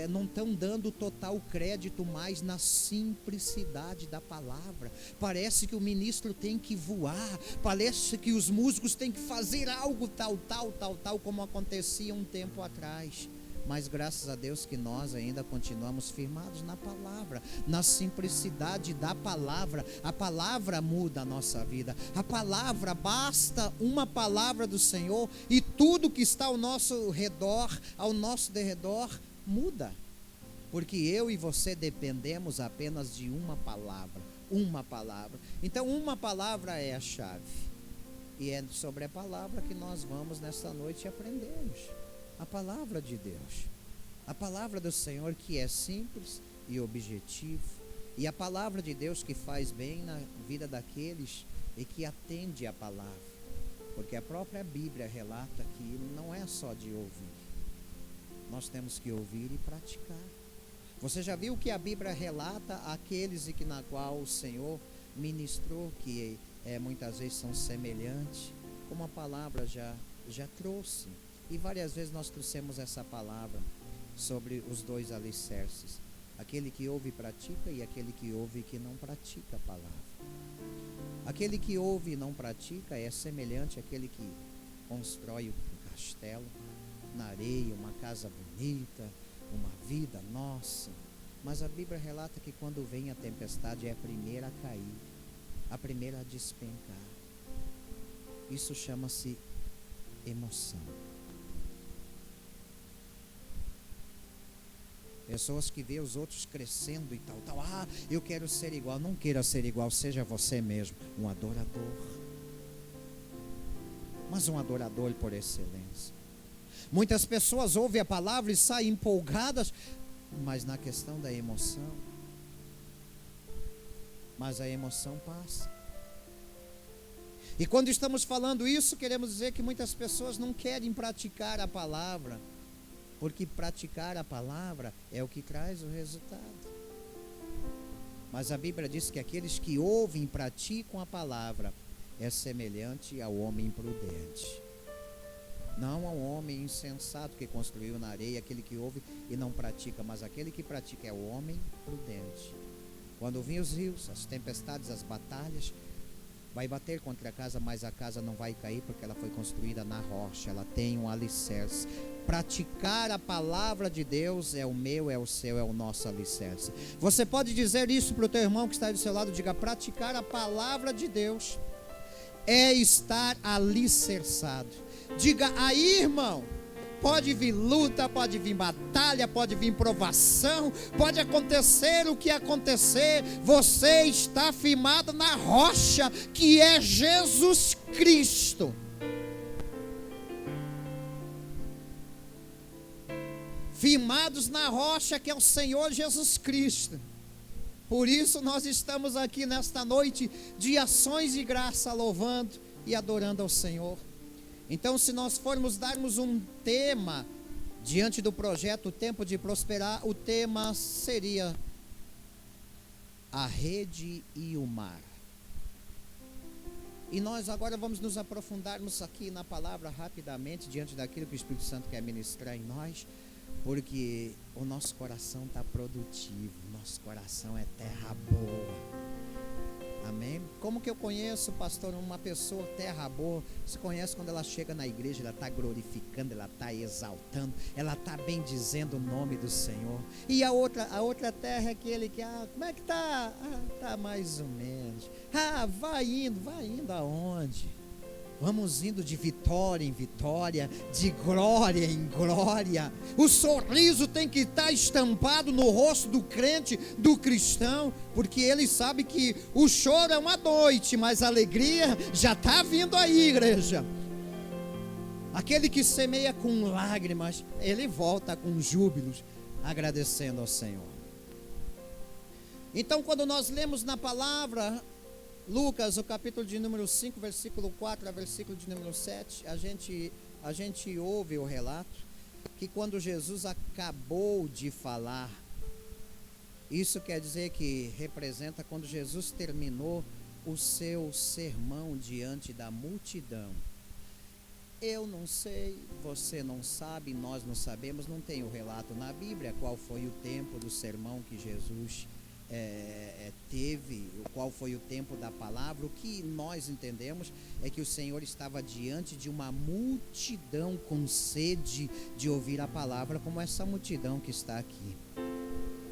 não estão dando total crédito mais na simplicidade da palavra. Parece que o ministro tem que voar, parece que os músicos têm que fazer algo tal, como acontecia um tempo atrás. Mas graças a Deus que nós ainda continuamos firmados na palavra, na simplicidade da palavra. A palavra muda a nossa vida. A palavra, basta uma palavra do Senhor e tudo que está ao nosso redor, ao nosso derredor, muda. Porque eu e você dependemos apenas de uma palavra. Uma palavra. Então uma palavra é a chave. E é sobre a palavra que nós vamos nesta noite aprendermos. A palavra de Deus, a palavra do Senhor que é simples e objetivo, e a palavra de Deus que faz bem na vida daqueles e que atende a palavra, porque a própria Bíblia relata que não é só de ouvir, nós temos que ouvir e praticar. Você já viu que a Bíblia relata aqueles que na qual o Senhor ministrou, que muitas vezes são semelhantes, como a palavra já trouxe. E várias vezes nós trouxemos essa palavra sobre os dois alicerces. Aquele que ouve e pratica e aquele que ouve e que não pratica a palavra. Aquele que ouve e não pratica é semelhante àquele que constrói um castelo na areia, uma casa bonita, uma vida nossa. Mas a Bíblia relata que quando vem a tempestade é a primeira a cair, a primeira a despencar. Isso chama-se emoção. Pessoas que vê os outros crescendo e tal. Eu quero ser igual. Não queira ser igual, seja você mesmo um adorador. Mas um adorador por excelência. Muitas pessoas ouvem a palavra e saem empolgadas, mas na questão da emoção. Mas a emoção passa. E quando estamos falando isso, queremos dizer que muitas pessoas não querem praticar a palavra. Porque praticar a palavra é o que traz o resultado. Mas a Bíblia diz que aqueles que ouvem e praticam a palavra é semelhante ao homem prudente. Não ao homem insensato que construiu na areia, aquele que ouve e não pratica, mas aquele que pratica é o homem prudente. Quando vir os rios, as tempestades, as batalhas, vai bater contra a casa, mas a casa não vai cair porque ela foi construída na rocha, ela tem um alicerce. Praticar a palavra de Deus é o meu, é o seu, é o nosso alicerce. Você pode dizer isso para o teu irmão que está aí do seu lado, diga: praticar a palavra de Deus é estar alicerçado. Diga: aí, irmão, pode vir luta, pode vir batalha, pode vir provação, pode acontecer o que acontecer, você está firmado na rocha que é Jesus Cristo. Firmados na rocha que é o Senhor Jesus Cristo. Por isso nós estamos aqui nesta noite de ações de graça, louvando e adorando ao Senhor. Então, se nós formos darmos um tema diante do projeto Tempo de Prosperar, o tema seria a rede e o mar. E nós agora vamos nos aprofundarmos aqui na palavra rapidamente, diante daquilo que o Espírito Santo quer ministrar em nós, porque o nosso coração está produtivo, nosso coração é terra boa. Amém? Como que eu conheço, pastor, uma pessoa terra boa? Você conhece quando ela chega na igreja, ela está glorificando, ela está exaltando, ela está bendizendo o nome do Senhor. E a outra terra é aquele que, como é que está? Está mais ou menos. Vai indo aonde? Vamos indo de vitória em vitória, de glória em glória. O sorriso tem que estar estampado no rosto do crente, do cristão, porque ele sabe que o choro é uma noite, mas a alegria já está vindo aí, igreja. Aquele que semeia com lágrimas, ele volta com júbilos, agradecendo ao Senhor. Então, quando nós lemos na palavra Lucas, o capítulo de número 5, versículo 4 a versículo de número 7, a gente ouve o relato que quando Jesus acabou de falar, isso quer dizer que representa quando Jesus terminou o seu sermão diante da multidão. Eu não sei, você não sabe, nós não sabemos, não tem o relato na Bíblia qual foi o tempo do sermão que Jesus teve, qual foi o tempo da palavra. O que nós entendemos é que o Senhor estava diante de uma multidão com sede de ouvir a palavra, como essa multidão que está aqui,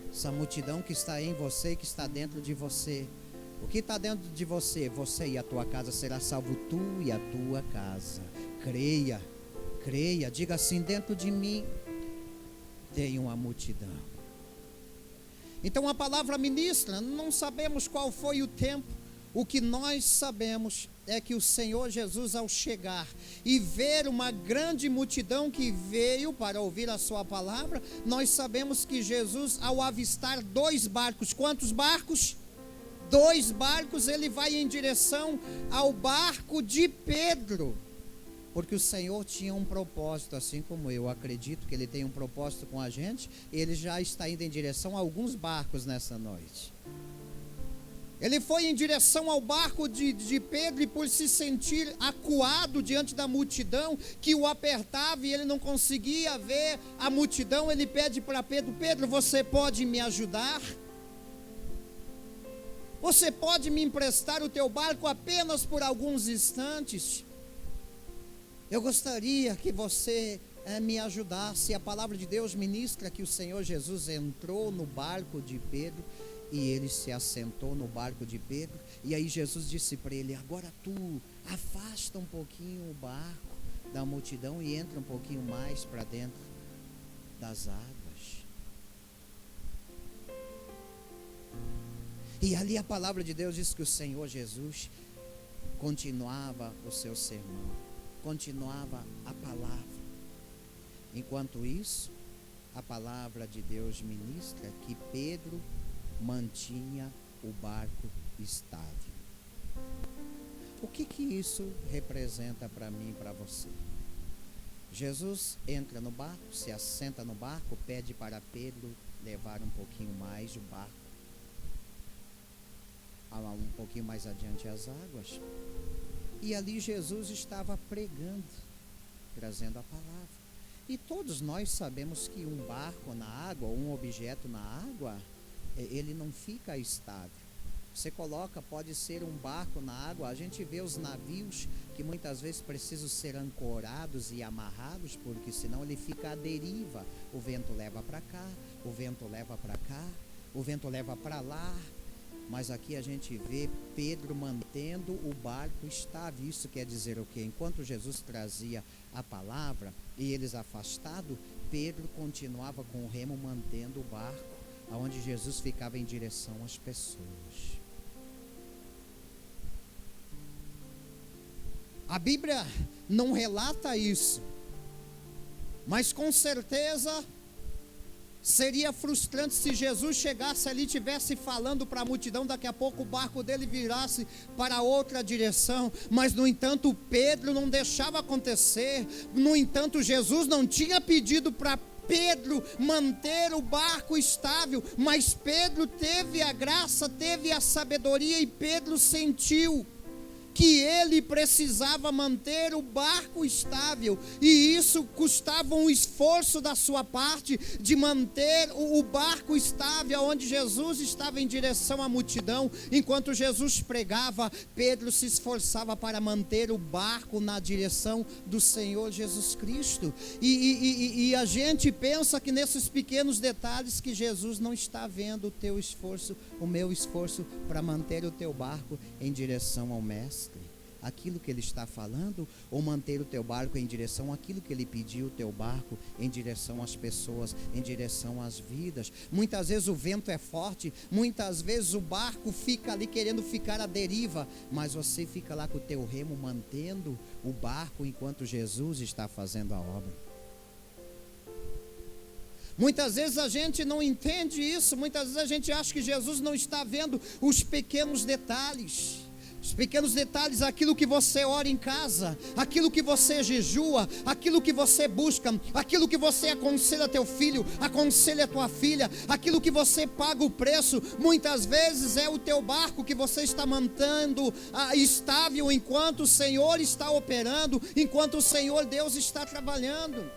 essa multidão que está em você e que está dentro de você. O que está dentro de você? Você e a tua casa será salvo, tu e a tua casa. Creia, diga assim: dentro de mim tem uma multidão. Então a palavra ministra, não sabemos qual foi o tempo. O que nós sabemos é que o Senhor Jesus, ao chegar e ver uma grande multidão que veio para ouvir a sua palavra, nós sabemos que Jesus, ao avistar 2 barcos, quantos barcos? 2 barcos, ele vai em direção ao barco de Pedro, porque o Senhor tinha um propósito, assim como eu acredito que Ele tem um propósito com a gente. Ele já está indo em direção a alguns barcos nessa noite. Ele foi em direção ao barco de Pedro, e por se sentir acuado diante da multidão que o apertava e ele não conseguia ver a multidão, ele pede para Pedro: Pedro, você pode me ajudar? Você pode me emprestar o teu barco apenas por alguns instantes? Eu gostaria que você me ajudasse. A palavra de Deus ministra que o Senhor Jesus entrou no barco de Pedro e ele se assentou no barco de Pedro. E aí Jesus disse para ele: agora tu afasta um pouquinho o barco da multidão e entra um pouquinho mais para dentro das águas. E ali a palavra de Deus diz que o Senhor Jesus continuava o seu sermão, continuava a palavra. Enquanto isso, a palavra de Deus ministra que Pedro mantinha o barco estável. O que isso representa para mim e para você? Jesus entra no barco, se assenta no barco, pede para Pedro levar um pouquinho mais o barco. um pouquinho mais adiante as águas. E ali Jesus estava pregando, trazendo a palavra. E todos nós sabemos que um barco na água, um objeto na água, ele não fica estável. Você coloca, pode ser um barco na água, a gente vê os navios que muitas vezes precisam ser ancorados e amarrados, porque senão ele fica à deriva. O vento leva para cá, o vento leva para cá, o vento leva para lá. Mas aqui a gente vê Pedro mantendo o barco estável. Isso quer dizer o quê? Enquanto Jesus trazia a palavra e eles afastados, Pedro continuava com o remo mantendo o barco, aonde Jesus ficava em direção às pessoas. A Bíblia não relata isso, mas com certeza seria frustrante se Jesus chegasse ali e estivesse falando para a multidão, daqui a pouco o barco dele virasse para outra direção, mas no entanto Pedro não deixava acontecer. No entanto, Jesus não tinha pedido para Pedro manter o barco estável, mas Pedro teve a graça, teve a sabedoria, e Pedro sentiu que ele precisava manter o barco estável, e isso custava um esforço da sua parte, de manter o barco estável, onde Jesus estava em direção à multidão. Enquanto Jesus pregava, Pedro se esforçava para manter o barco na direção do Senhor Jesus Cristo, e a gente pensa que nesses pequenos detalhes que Jesus não está vendo o teu esforço, o meu esforço para manter o teu barco em direção ao Mestre, aquilo que ele está falando, ou manter o teu barco em direção àquilo que ele pediu, o teu barco em direção às pessoas, em direção às vidas. Muitas vezes o vento é forte, muitas vezes o barco fica ali querendo ficar à deriva, mas você fica lá com o teu remo mantendo o barco enquanto Jesus está fazendo a obra. Muitas vezes a gente não entende isso, muitas vezes a gente acha que Jesus não está vendo os pequenos detalhes. Os pequenos detalhes, aquilo que você ora em casa, aquilo que você jejua, aquilo que você busca, aquilo que você aconselha teu filho, aconselha tua filha, aquilo que você paga o preço, muitas vezes é o teu barco que você está mantendo estável enquanto o Senhor está operando, enquanto o Senhor Deus está trabalhando.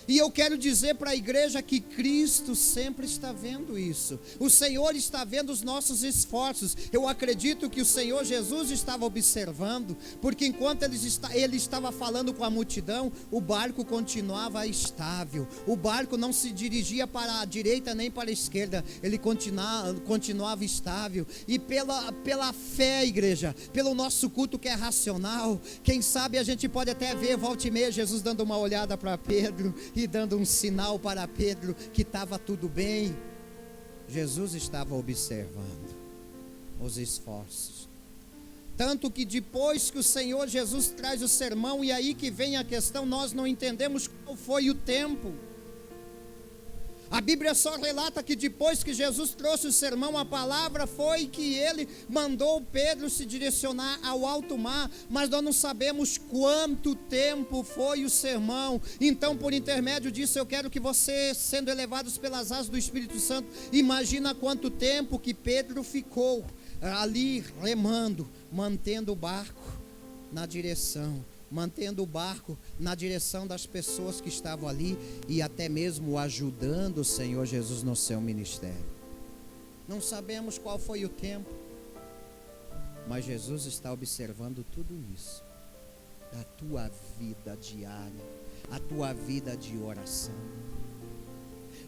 E eu quero dizer para a igreja que Cristo sempre está vendo isso. O Senhor está vendo os nossos esforços. Eu acredito que o Senhor Jesus estava observando, porque enquanto ele estava falando com a multidão, o barco continuava estável. O barco não se dirigia para a direita nem para a esquerda, ele continuava estável. E pela fé, igreja, pelo nosso culto que é racional, quem sabe a gente pode até ver, volta e meia, Jesus dando uma olhada para Pedro e dando um sinal para Pedro que estava tudo bem. Jesus estava observando os esforços. Tanto que depois que o Senhor Jesus traz o sermão, e aí que vem a questão, nós não entendemos qual foi o tempo. A Bíblia só relata que depois que Jesus trouxe o sermão, a palavra foi que ele mandou Pedro se direcionar ao alto mar, mas nós não sabemos quanto tempo foi o sermão. Então, por intermédio disso, eu quero que você, sendo elevados pelas asas do Espírito Santo, imagina quanto tempo que Pedro ficou ali remando, mantendo o barco na direção, mantendo o barco na direção das pessoas que estavam ali, e até mesmo ajudando o Senhor Jesus no seu ministério. Não sabemos qual foi o tempo, mas Jesus está observando tudo isso, a tua vida diária, a tua vida de oração.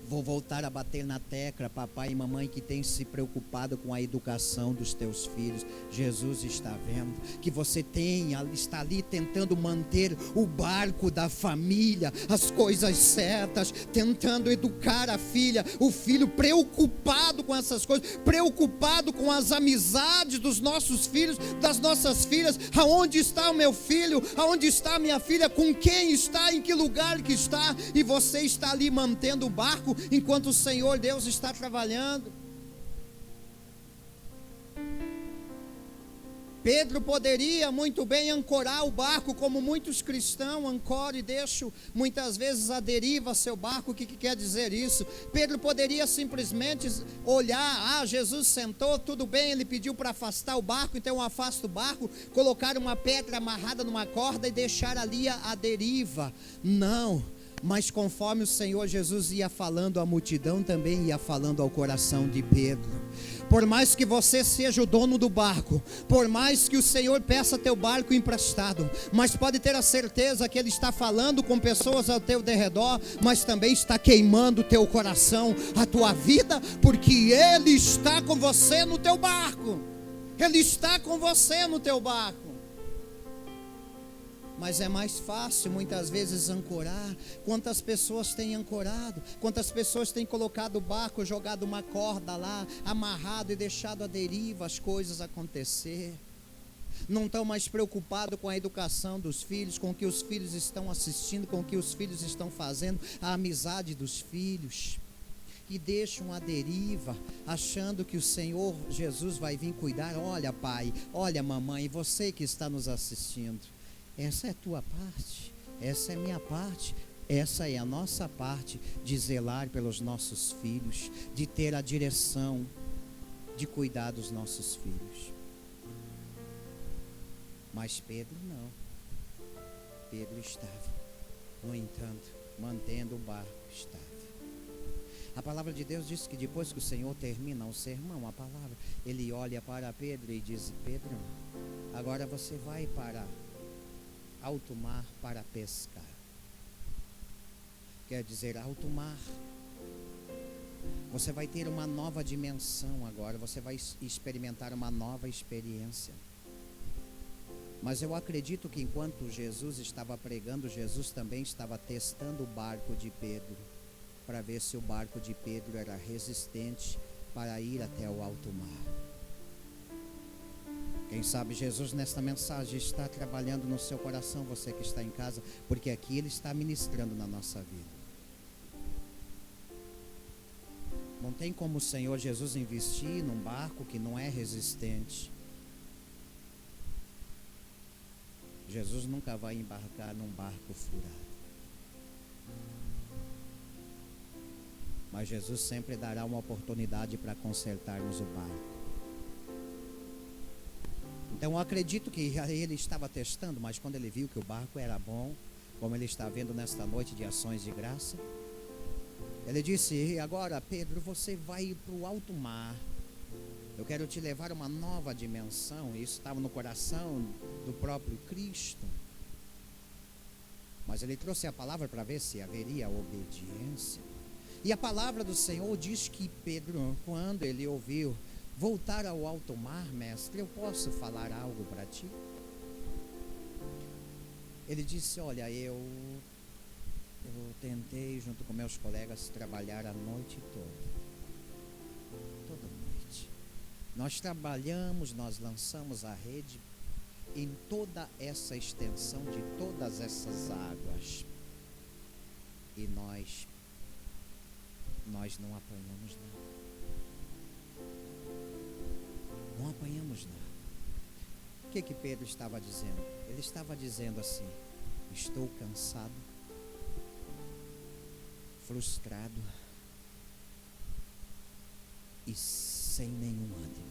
Vou voltar a bater na tecla, papai e mamãe que tem se preocupado com a educação dos teus filhos. Jesus está vendo que você está ali tentando manter o barco da família, as coisas certas, tentando educar a filha, o filho, preocupado com essas coisas, preocupado com as amizades dos nossos filhos, das nossas filhas. Aonde está o meu filho? Aonde está a minha filha? Com quem está? Em que lugar que está? E você está ali mantendo o barco enquanto o Senhor Deus está trabalhando. Pedro poderia muito bem ancorar o barco, como muitos cristãos ancoram e deixam muitas vezes à deriva seu barco. O que quer dizer isso? Pedro poderia simplesmente olhar, Jesus sentou, tudo bem, ele pediu para afastar o barco, então eu afasto o barco, colocar uma pedra amarrada numa corda e deixar ali a deriva. Não, mas conforme o Senhor Jesus ia falando, a multidão também ia falando ao coração de Pedro. Por mais que você seja o dono do barco, por mais que o Senhor peça teu barco emprestado, mas pode ter a certeza que Ele está falando com pessoas ao teu derredor, mas também está queimando o teu coração, a tua vida, porque Ele está com você no teu barco. Ele está com você no teu barco. Mas é mais fácil muitas vezes ancorar. Quantas pessoas têm ancorado? Quantas pessoas têm colocado o barco, jogado uma corda lá, amarrado e deixado à deriva as coisas acontecer? Não estão mais preocupados com a educação dos filhos, com o que os filhos estão assistindo, com o que os filhos estão fazendo, a amizade dos filhos. E deixam a deriva, achando que o Senhor Jesus vai vir cuidar. Olha, pai, olha, mamãe, você que está nos assistindo, essa é a tua parte, essa é a minha parte, essa é a nossa parte, de zelar pelos nossos filhos, de ter a direção, de cuidar dos nossos filhos. Mas Pedro não. Pedro estava, no entanto, mantendo o barco estável. A palavra de Deus diz que depois que o Senhor termina o sermão, a palavra, Ele olha para Pedro e diz: Pedro, agora você vai para alto mar para pescar. Quer dizer, alto mar, você vai ter uma nova dimensão agora, você vai experimentar uma nova experiência. Mas eu acredito que enquanto Jesus estava pregando, Jesus também estava testando o barco de Pedro, para ver se o barco de Pedro era resistente para ir até o alto mar. Quem sabe Jesus nesta mensagem está trabalhando no seu coração, você que está em casa, porque aqui Ele está ministrando na nossa vida. Não tem como o Senhor Jesus investir num barco que não é resistente. Jesus nunca vai embarcar num barco furado. Mas Jesus sempre dará uma oportunidade para consertarmos o barco. Então eu acredito que ele estava testando, mas quando ele viu que o barco era bom, como ele está vendo nesta noite de ações de graça, ele disse: e agora, Pedro, você vai ir para o alto mar. Eu quero te levar a uma nova dimensão. Isso estava no coração do próprio Cristo. Mas ele trouxe a palavra para ver se haveria obediência. E a palavra do Senhor diz que Pedro, quando ele ouviu: voltar ao alto mar, mestre, eu posso falar algo para ti? Ele disse: olha, eu tentei junto com meus colegas trabalhar a noite toda noite. Nós trabalhamos, nós lançamos a rede em toda essa extensão de todas essas águas, e nós não apanhamos nada. Não apanhamos nada. O que Pedro estava dizendo? Ele estava dizendo assim: estou cansado, frustrado e sem nenhum ânimo.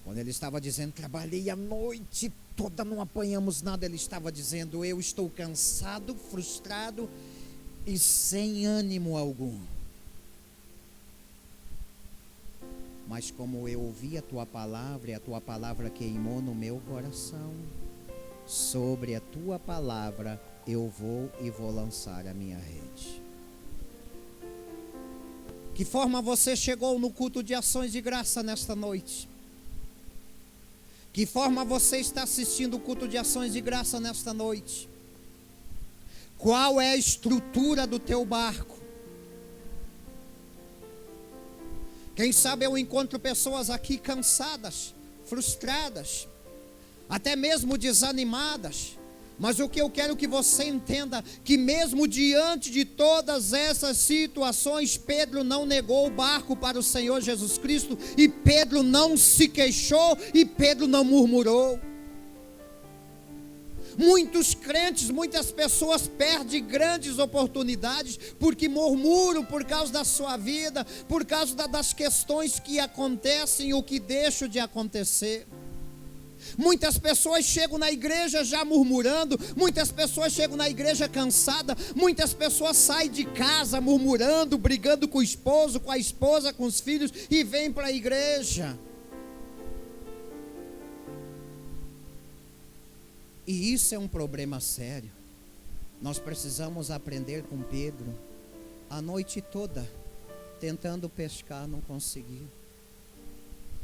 Quando ele estava dizendo: trabalhei a noite toda, não apanhamos nada, ele estava dizendo: eu estou cansado, frustrado e sem ânimo algum. Mas como eu ouvi a tua palavra, e a tua palavra queimou no meu coração, sobre a tua palavra eu vou lançar a minha rede. Que forma você chegou no culto de ações de graça nesta noite? Que forma você está assistindo o culto de ações de graça nesta noite? Qual é a estrutura do teu barco? Quem sabe eu encontro pessoas aqui cansadas, frustradas, até mesmo desanimadas, Mas o que eu quero que você entenda, que mesmo diante de todas essas situações, Pedro não negou o barco para o Senhor Jesus Cristo, e Pedro não se queixou, e Pedro não murmurou. Muitos crentes, muitas pessoas perdem grandes oportunidades porque murmuram por causa da sua vida, por causa das questões que acontecem ou que deixam de acontecer. Muitas pessoas chegam na igreja já murmurando, muitas pessoas chegam na igreja cansada, muitas pessoas saem de casa murmurando, brigando com o esposo, com a esposa, com os filhos, e vêm para a igreja. E isso é um problema sério. Nós precisamos aprender com Pedro. A noite toda tentando pescar, não conseguiu.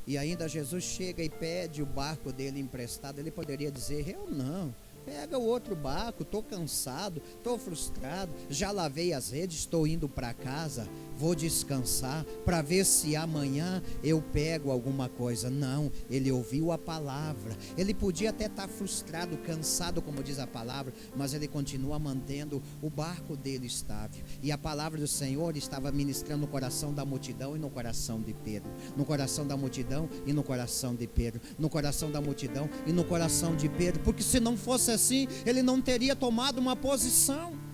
E ainda Jesus chega e pede o barco dele emprestado. Ele poderia dizer: eu não, pega o outro barco, estou cansado, estou frustrado, já lavei as redes, estou indo para casa, vou descansar para ver se amanhã eu pego alguma coisa. Não, ele ouviu a palavra. Ele podia até estar frustrado, cansado, como diz a palavra, mas ele continua mantendo o barco dele estável. E a palavra do Senhor estava ministrando no coração da multidão e no coração de Pedro, no coração da multidão e no coração de Pedro, no coração da multidão e no coração de Pedro, porque se não fosse assim, ele não teria tomado uma posição.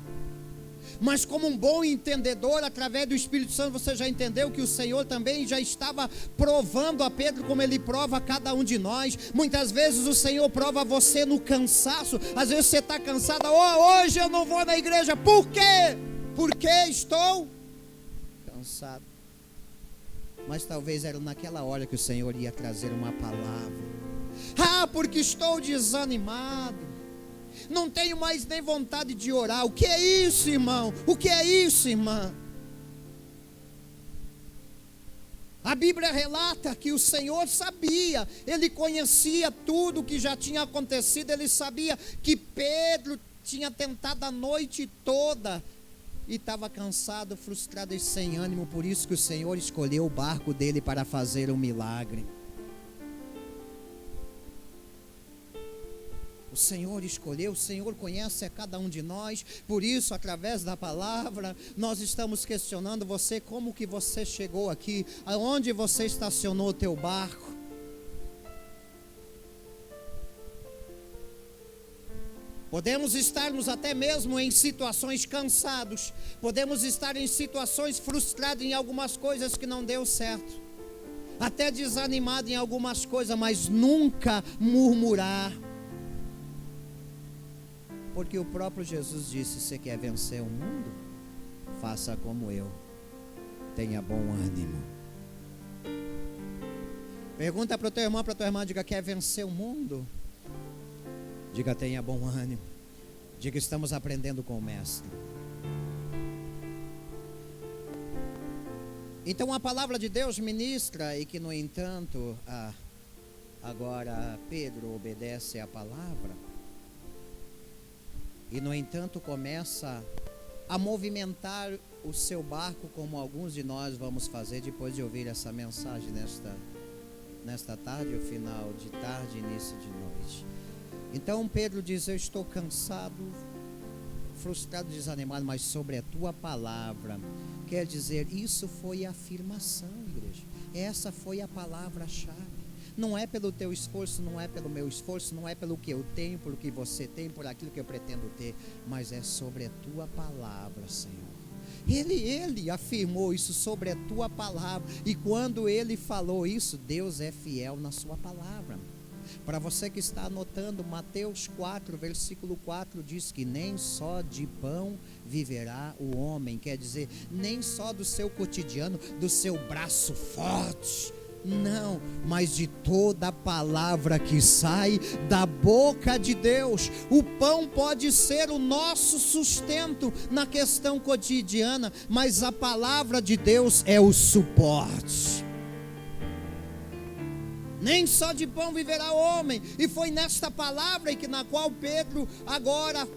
Mas como um bom entendedor, através do Espírito Santo, você já entendeu que o Senhor também já estava provando a Pedro, como Ele prova a cada um de nós. Muitas vezes o Senhor prova você no cansaço. Às vezes você está cansado: hoje eu não vou na igreja. Por quê? Porque estou cansado. Mas talvez era naquela hora que o Senhor ia trazer uma palavra. Porque estou desanimado, não tenho mais nem vontade de orar. O que é isso, irmão? O que é isso, irmã? A Bíblia relata que o Senhor sabia, Ele conhecia tudo o que já tinha acontecido. Ele sabia que Pedro tinha tentado a noite toda e estava cansado, frustrado e sem ânimo. Por isso que o Senhor escolheu o barco dele para fazer um milagre. O Senhor escolheu, o Senhor conhece a cada um de nós. Por isso, através da palavra, nós estamos questionando você: como que você chegou aqui? Aonde você estacionou o teu barco? Podemos estarmos até mesmo em situações cansados, podemos estar em situações frustrados em algumas coisas que não deu certo, até desanimado em algumas coisas, mas nunca murmurar. Porque o próprio Jesus disse: você quer vencer o mundo? Faça como eu, tenha bom ânimo. Pergunta para o teu irmão, para a tua irmã, diga: quer vencer o mundo? Diga: tenha bom ânimo. Diga: estamos aprendendo com o Mestre. Então a palavra de Deus ministra, e que no entanto agora Pedro obedece à palavra. E no entanto começa a movimentar o seu barco, como alguns de nós vamos fazer depois de ouvir essa mensagem nesta tarde, ou final de tarde, início de noite. Então Pedro diz: eu estou cansado, frustrado, desanimado, mas sobre a tua palavra. Quer dizer, isso foi a afirmação, igreja. Essa foi a palavra-chave. Não é pelo teu esforço, não é pelo meu esforço, não é pelo que eu tenho, pelo que você tem, por aquilo que eu pretendo ter, mas é sobre a tua palavra, Senhor. Ele afirmou isso sobre a tua palavra, e quando ele falou isso, Deus é fiel na sua palavra. Para você que está anotando, Mateus 4, versículo 4 diz que nem só de pão viverá o homem. Quer dizer, nem só do seu cotidiano, do seu braço forte, não, mas de toda a palavra que sai da boca de Deus. O pão pode ser o nosso sustento na questão cotidiana, mas a palavra de Deus é o suporte. Nem só de pão viverá o homem. E foi nesta palavra que na qual Pedro agora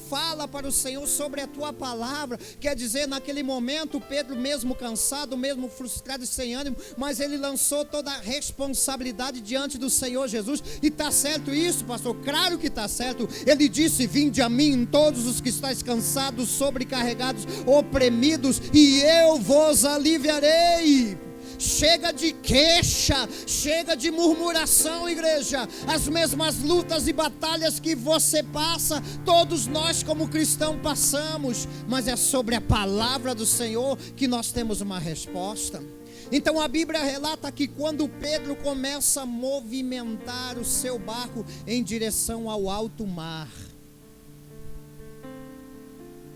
fala para o Senhor sobre a tua palavra. Quer dizer, naquele momento Pedro, mesmo cansado, mesmo frustrado e sem ânimo, mas ele lançou toda a responsabilidade diante do Senhor Jesus. E está certo isso, pastor? Claro que está certo. Ele disse: vinde a mim todos os que estáis cansados, sobrecarregados, oprimidos, e eu vos aliviarei. Chega de queixa, chega de murmuração, igreja. As mesmas lutas e batalhas que você passa, todos nós como cristãos passamos, mas é sobre a palavra do Senhor que nós temos uma resposta. Então a Bíblia relata que quando Pedro começa a movimentar o seu barco em direção ao alto mar,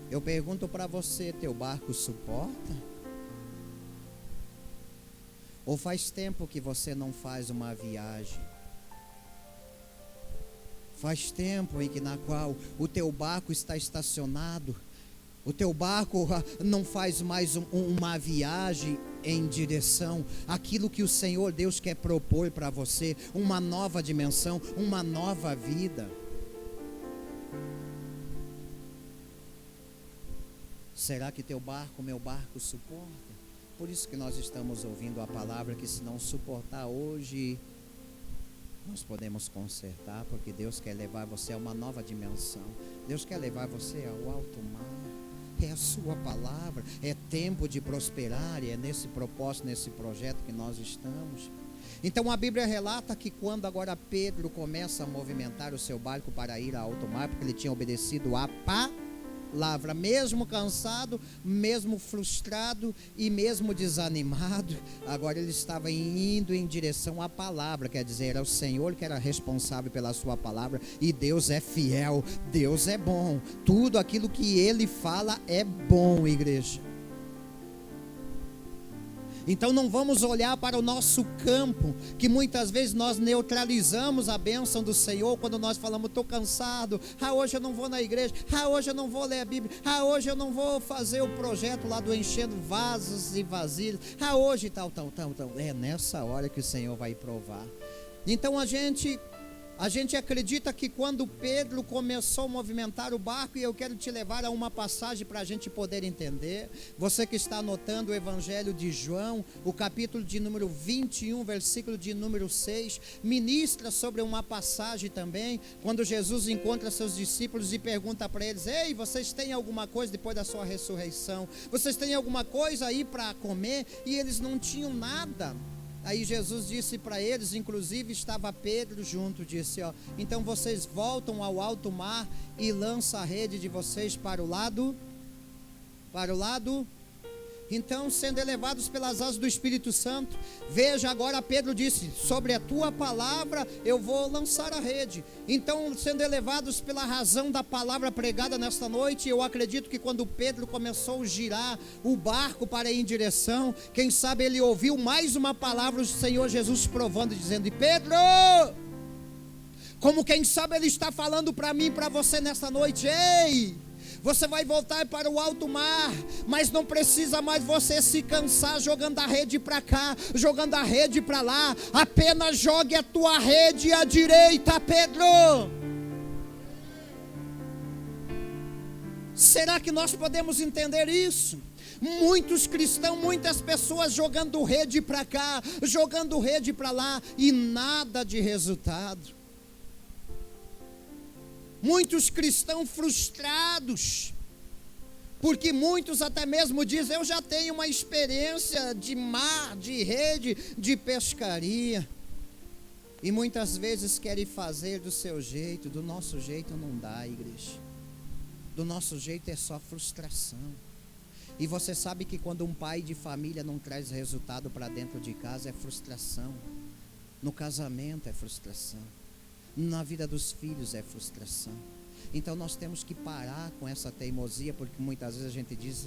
eu pergunto para você: teu barco suporta? Ou faz tempo que você não faz uma viagem? Faz tempo em que na qual o teu barco está estacionado, o teu barco não faz mais uma viagem em direção àquilo que o Senhor Deus quer propor para você, uma nova dimensão, uma nova vida. Será que teu barco, meu barco suporta? Por isso que nós estamos ouvindo a palavra, que se não suportar hoje, nós podemos consertar, porque Deus quer levar você a uma nova dimensão. Deus quer levar você ao alto mar. É a sua palavra, é tempo de prosperar, e é nesse propósito, nesse projeto que nós estamos. Então a Bíblia relata que quando agora Pedro começa a movimentar o seu barco para ir ao alto mar, porque ele tinha obedecido a palavra, mesmo cansado, mesmo frustrado e mesmo desanimado, agora ele estava indo em direção à palavra. Quer dizer, era o Senhor que era responsável pela sua palavra, e Deus é fiel, Deus é bom, tudo aquilo que Ele fala é bom, igreja. Então não vamos olhar para o nosso campo, que muitas vezes nós neutralizamos a bênção do Senhor quando nós falamos: estou cansado, hoje eu não vou na igreja, hoje eu não vou ler a Bíblia, hoje eu não vou fazer o projeto lá do enchendo vasos e vasilhas, hoje tal. É nessa hora que o Senhor vai provar. Então a gente acredita que quando Pedro começou a movimentar o barco, e eu quero te levar a uma passagem para a gente poder entender. Você que está anotando o Evangelho de João, o capítulo de número 21, versículo de número 6, ministra sobre uma passagem também, quando Jesus encontra seus discípulos e pergunta para eles: ei, vocês têm alguma coisa depois da sua ressurreição? Vocês têm alguma coisa aí para comer? E eles não tinham nada. Aí Jesus disse para eles, inclusive estava Pedro junto, disse: então vocês voltam ao alto mar e lançam a rede de vocês para o lado. Então, sendo elevados pelas asas do Espírito Santo, veja, agora Pedro disse: sobre a tua palavra eu vou lançar a rede. Então, sendo elevados pela razão da palavra pregada nesta noite, eu acredito que quando Pedro começou a girar o barco para ir em direção, quem sabe ele ouviu mais uma palavra do Senhor Jesus provando, dizendo: e Pedro, como quem sabe ele está falando para mim e para você nesta noite: ei, você vai voltar para o alto mar, mas não precisa mais você se cansar jogando a rede para cá, jogando a rede para lá. Apenas jogue a tua rede à direita, Pedro. Será que nós podemos entender isso? Muitos cristãos, muitas pessoas jogando rede para cá, jogando rede para lá, e nada de resultado. Muitos cristãos frustrados, porque muitos até mesmo dizem: eu já tenho uma experiência de mar, de rede, de pescaria. E muitas vezes querem fazer do seu jeito. Do nosso jeito não dá, igreja. Do nosso jeito é só frustração. E você sabe que quando um pai de família não traz resultado para dentro de casa, é frustração. No casamento é frustração. Na vida dos filhos é frustração. Então nós temos que parar com essa teimosia, porque muitas vezes a gente diz: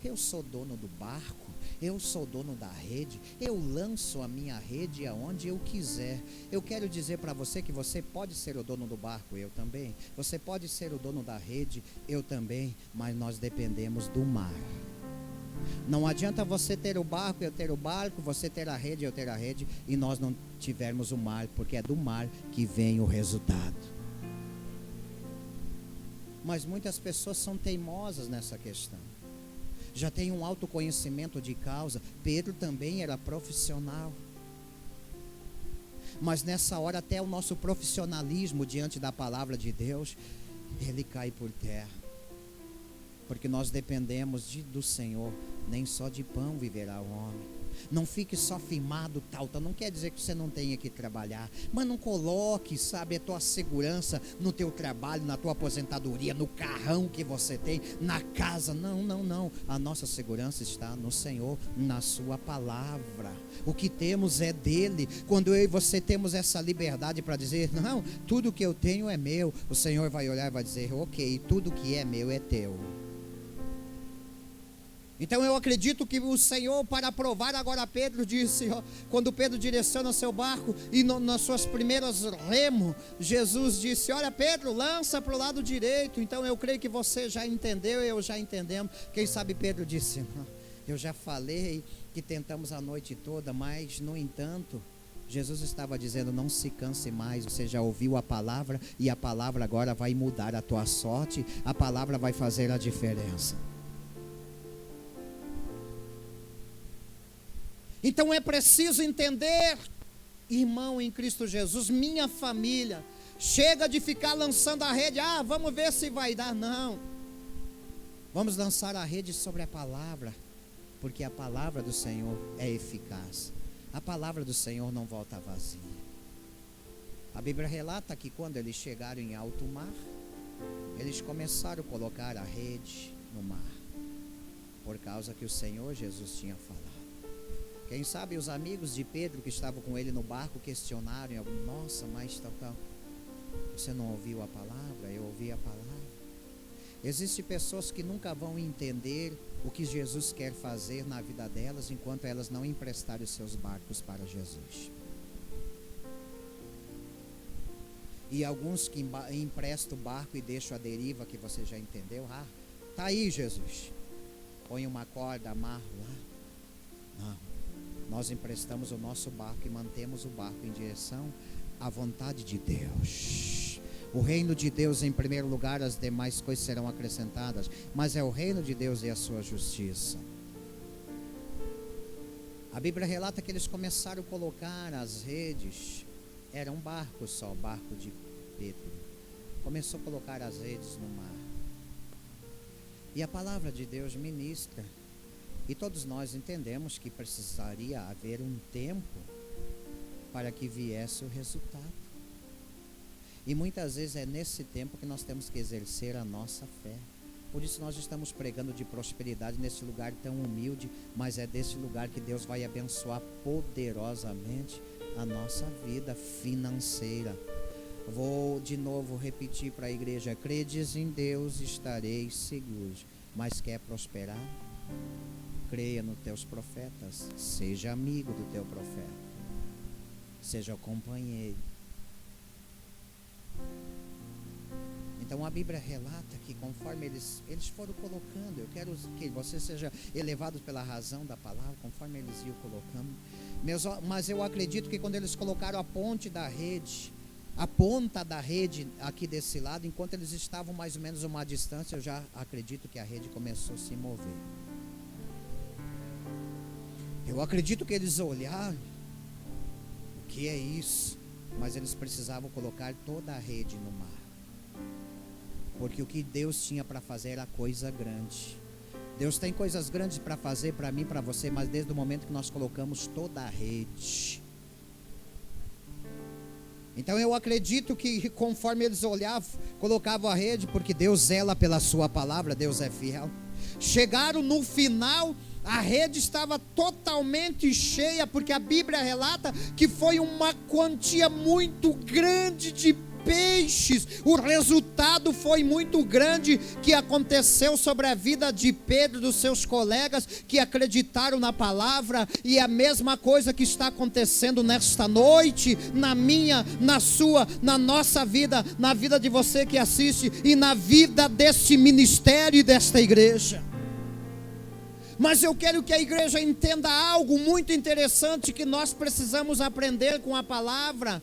eu sou dono do barco, eu sou dono da rede, eu lanço a minha rede aonde eu quiser. Eu quero dizer para você que você pode ser o dono do barco, eu também. Você pode ser o dono da rede, eu também. Mas nós dependemos do mar. Não adianta você ter o barco, eu ter o barco, você ter a rede, eu ter a rede, e nós não tivermos o mar, porque é do mar que vem o resultado. Mas muitas pessoas são teimosas nessa questão. Já tem um autoconhecimento de causa. Pedro também era profissional. Mas nessa hora até o nosso profissionalismo diante da palavra de Deus, ele cai por terra. Porque nós dependemos do Senhor. Nem só de pão viverá o homem. Não fique só firmado, Talta. Não quer dizer que você não tenha que trabalhar. Mas não coloque, sabe, a tua segurança no teu trabalho, na tua aposentadoria, no carrão que você tem, na casa. Não, não, não. A nossa segurança está no Senhor, na sua palavra. O que temos é dele. Quando eu e você temos essa liberdade para dizer, não, tudo que eu tenho é meu. O Senhor vai olhar e vai dizer, ok, tudo que é meu é teu. Então eu acredito que o Senhor, para provar agora Pedro, disse, ó, quando Pedro direciona seu barco e nas suas primeiras remos, Jesus disse, olha Pedro, lança para o lado direito. Então eu creio que você já entendeu, eu já entendemos. Quem sabe Pedro disse, eu já falei que tentamos a noite toda, mas no entanto, Jesus estava dizendo, não se canse mais, você já ouviu a palavra e a palavra agora vai mudar a tua sorte, a palavra vai fazer a diferença. Então é preciso entender, irmão em Cristo Jesus, minha família, chega de ficar lançando a rede, vamos ver se vai dar, não. Vamos lançar a rede sobre a palavra, porque a palavra do Senhor é eficaz. A palavra do Senhor não volta vazia. A Bíblia relata que quando eles chegaram em alto mar, eles começaram a colocar a rede no mar, por causa que o Senhor Jesus tinha falado. Quem sabe os amigos de Pedro que estavam com ele no barco questionaram, nossa, mas tal, você não ouviu a palavra? Eu ouvi a palavra. Existem pessoas que nunca vão entender o que Jesus quer fazer na vida delas, enquanto elas não emprestarem os seus barcos para Jesus. E alguns que emprestam o barco e deixam a deriva, que você já entendeu, tá aí Jesus, põe uma corda, amarra lá. Não. Nós emprestamos o nosso barco e mantemos o barco em direção à vontade de Deus. O reino de Deus em primeiro lugar, as demais coisas serão acrescentadas. Mas é o reino de Deus e a sua justiça. A Bíblia relata que eles começaram a colocar as redes. Era um barco só, o barco de Pedro. Começou a colocar as redes no mar. E a palavra de Deus ministra. E todos nós entendemos que precisaria haver um tempo para que viesse o resultado. E muitas vezes é nesse tempo que nós temos que exercer a nossa fé. Por isso nós estamos pregando de prosperidade nesse lugar tão humilde, mas é desse lugar que Deus vai abençoar poderosamente a nossa vida financeira. Vou de novo repetir para a igreja, credes em Deus, estareis seguros. Mas quer prosperar? Creia nos teus profetas, seja amigo do teu profeta, seja o companheiro. Então a Bíblia relata que conforme eles foram colocando, eu quero que você seja elevado pela razão da palavra, conforme eles iam colocando. Mas eu acredito que quando eles colocaram a ponta da rede aqui desse lado, enquanto eles estavam mais ou menos a uma distância, eu já acredito que a rede começou a se mover. Eu acredito que eles olharam, o que é isso? Mas eles precisavam colocar toda a rede no mar. Porque o que Deus tinha para fazer era coisa grande. Deus tem coisas grandes para fazer para mim, para você, mas desde o momento que nós colocamos toda a rede. Então eu acredito que conforme eles olhavam, colocavam a rede, porque Deus zela pela sua palavra, Deus é fiel. Chegaram no final, a rede estava totalmente cheia, porque a Bíblia relata que foi uma quantia muito grande de peixes. O resultado foi muito grande que aconteceu sobre a vida de Pedro e dos seus colegas que acreditaram na palavra, e a mesma coisa que está acontecendo nesta noite, na minha, na sua, na nossa vida, na vida de você que assiste e na vida deste ministério e desta igreja. Mas eu quero que a igreja entenda algo muito interessante que nós precisamos aprender com a palavra.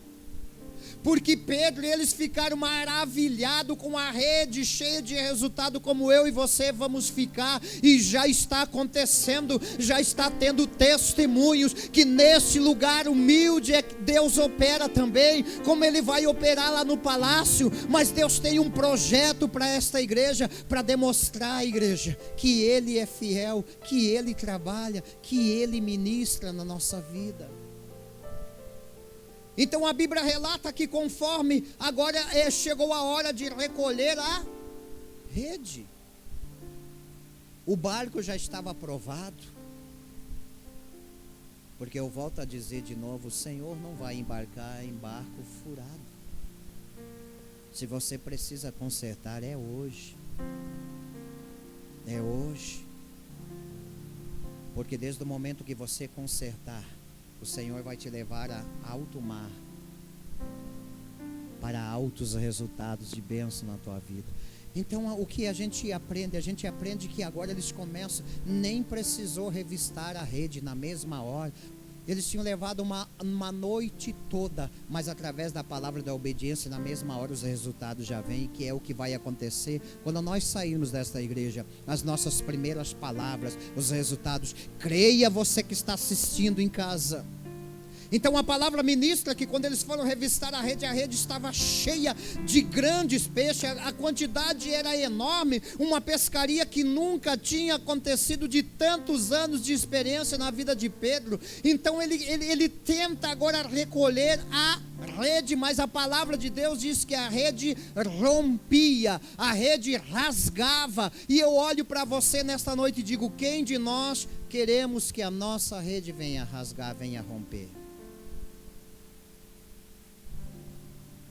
Porque Pedro e eles ficaram maravilhados com a rede cheia de resultado, como eu e você vamos ficar, e já está acontecendo, já está tendo testemunhos, que neste lugar humilde Deus opera também, como Ele vai operar lá no palácio, mas Deus tem um projeto para esta igreja, para demonstrar à igreja, que Ele é fiel, que Ele trabalha, que Ele ministra na nossa vida. Então a Bíblia relata que conforme agora chegou a hora de recolher a rede. O barco já estava aprovado. Porque eu volto a dizer de novo, o Senhor não vai embarcar em barco furado. Se você precisa consertar, é hoje. É hoje. Porque desde o momento que você consertar, o Senhor vai te levar a alto mar, para altos resultados de bênção na tua vida. Então o que a gente aprende? A gente aprende que agora eles começam, nem precisou revistar a rede na mesma hora. Eles tinham levado uma noite toda, mas através da palavra da obediência, na mesma hora os resultados já vêm, que é o que vai acontecer quando nós sairmos desta igreja. As nossas primeiras palavras, os resultados. Creia você que está assistindo em casa. Então a palavra ministra que quando eles foram revistar a rede estava cheia de grandes peixes, a quantidade era enorme, uma pescaria que nunca tinha acontecido de tantos anos de experiência na vida de Pedro. Então ele tenta agora recolher a rede, mas a palavra de Deus diz que a rede rompia, a rede rasgava. E eu olho para você nesta noite e digo, quem de nós queremos que a nossa rede venha rasgar, venha romper?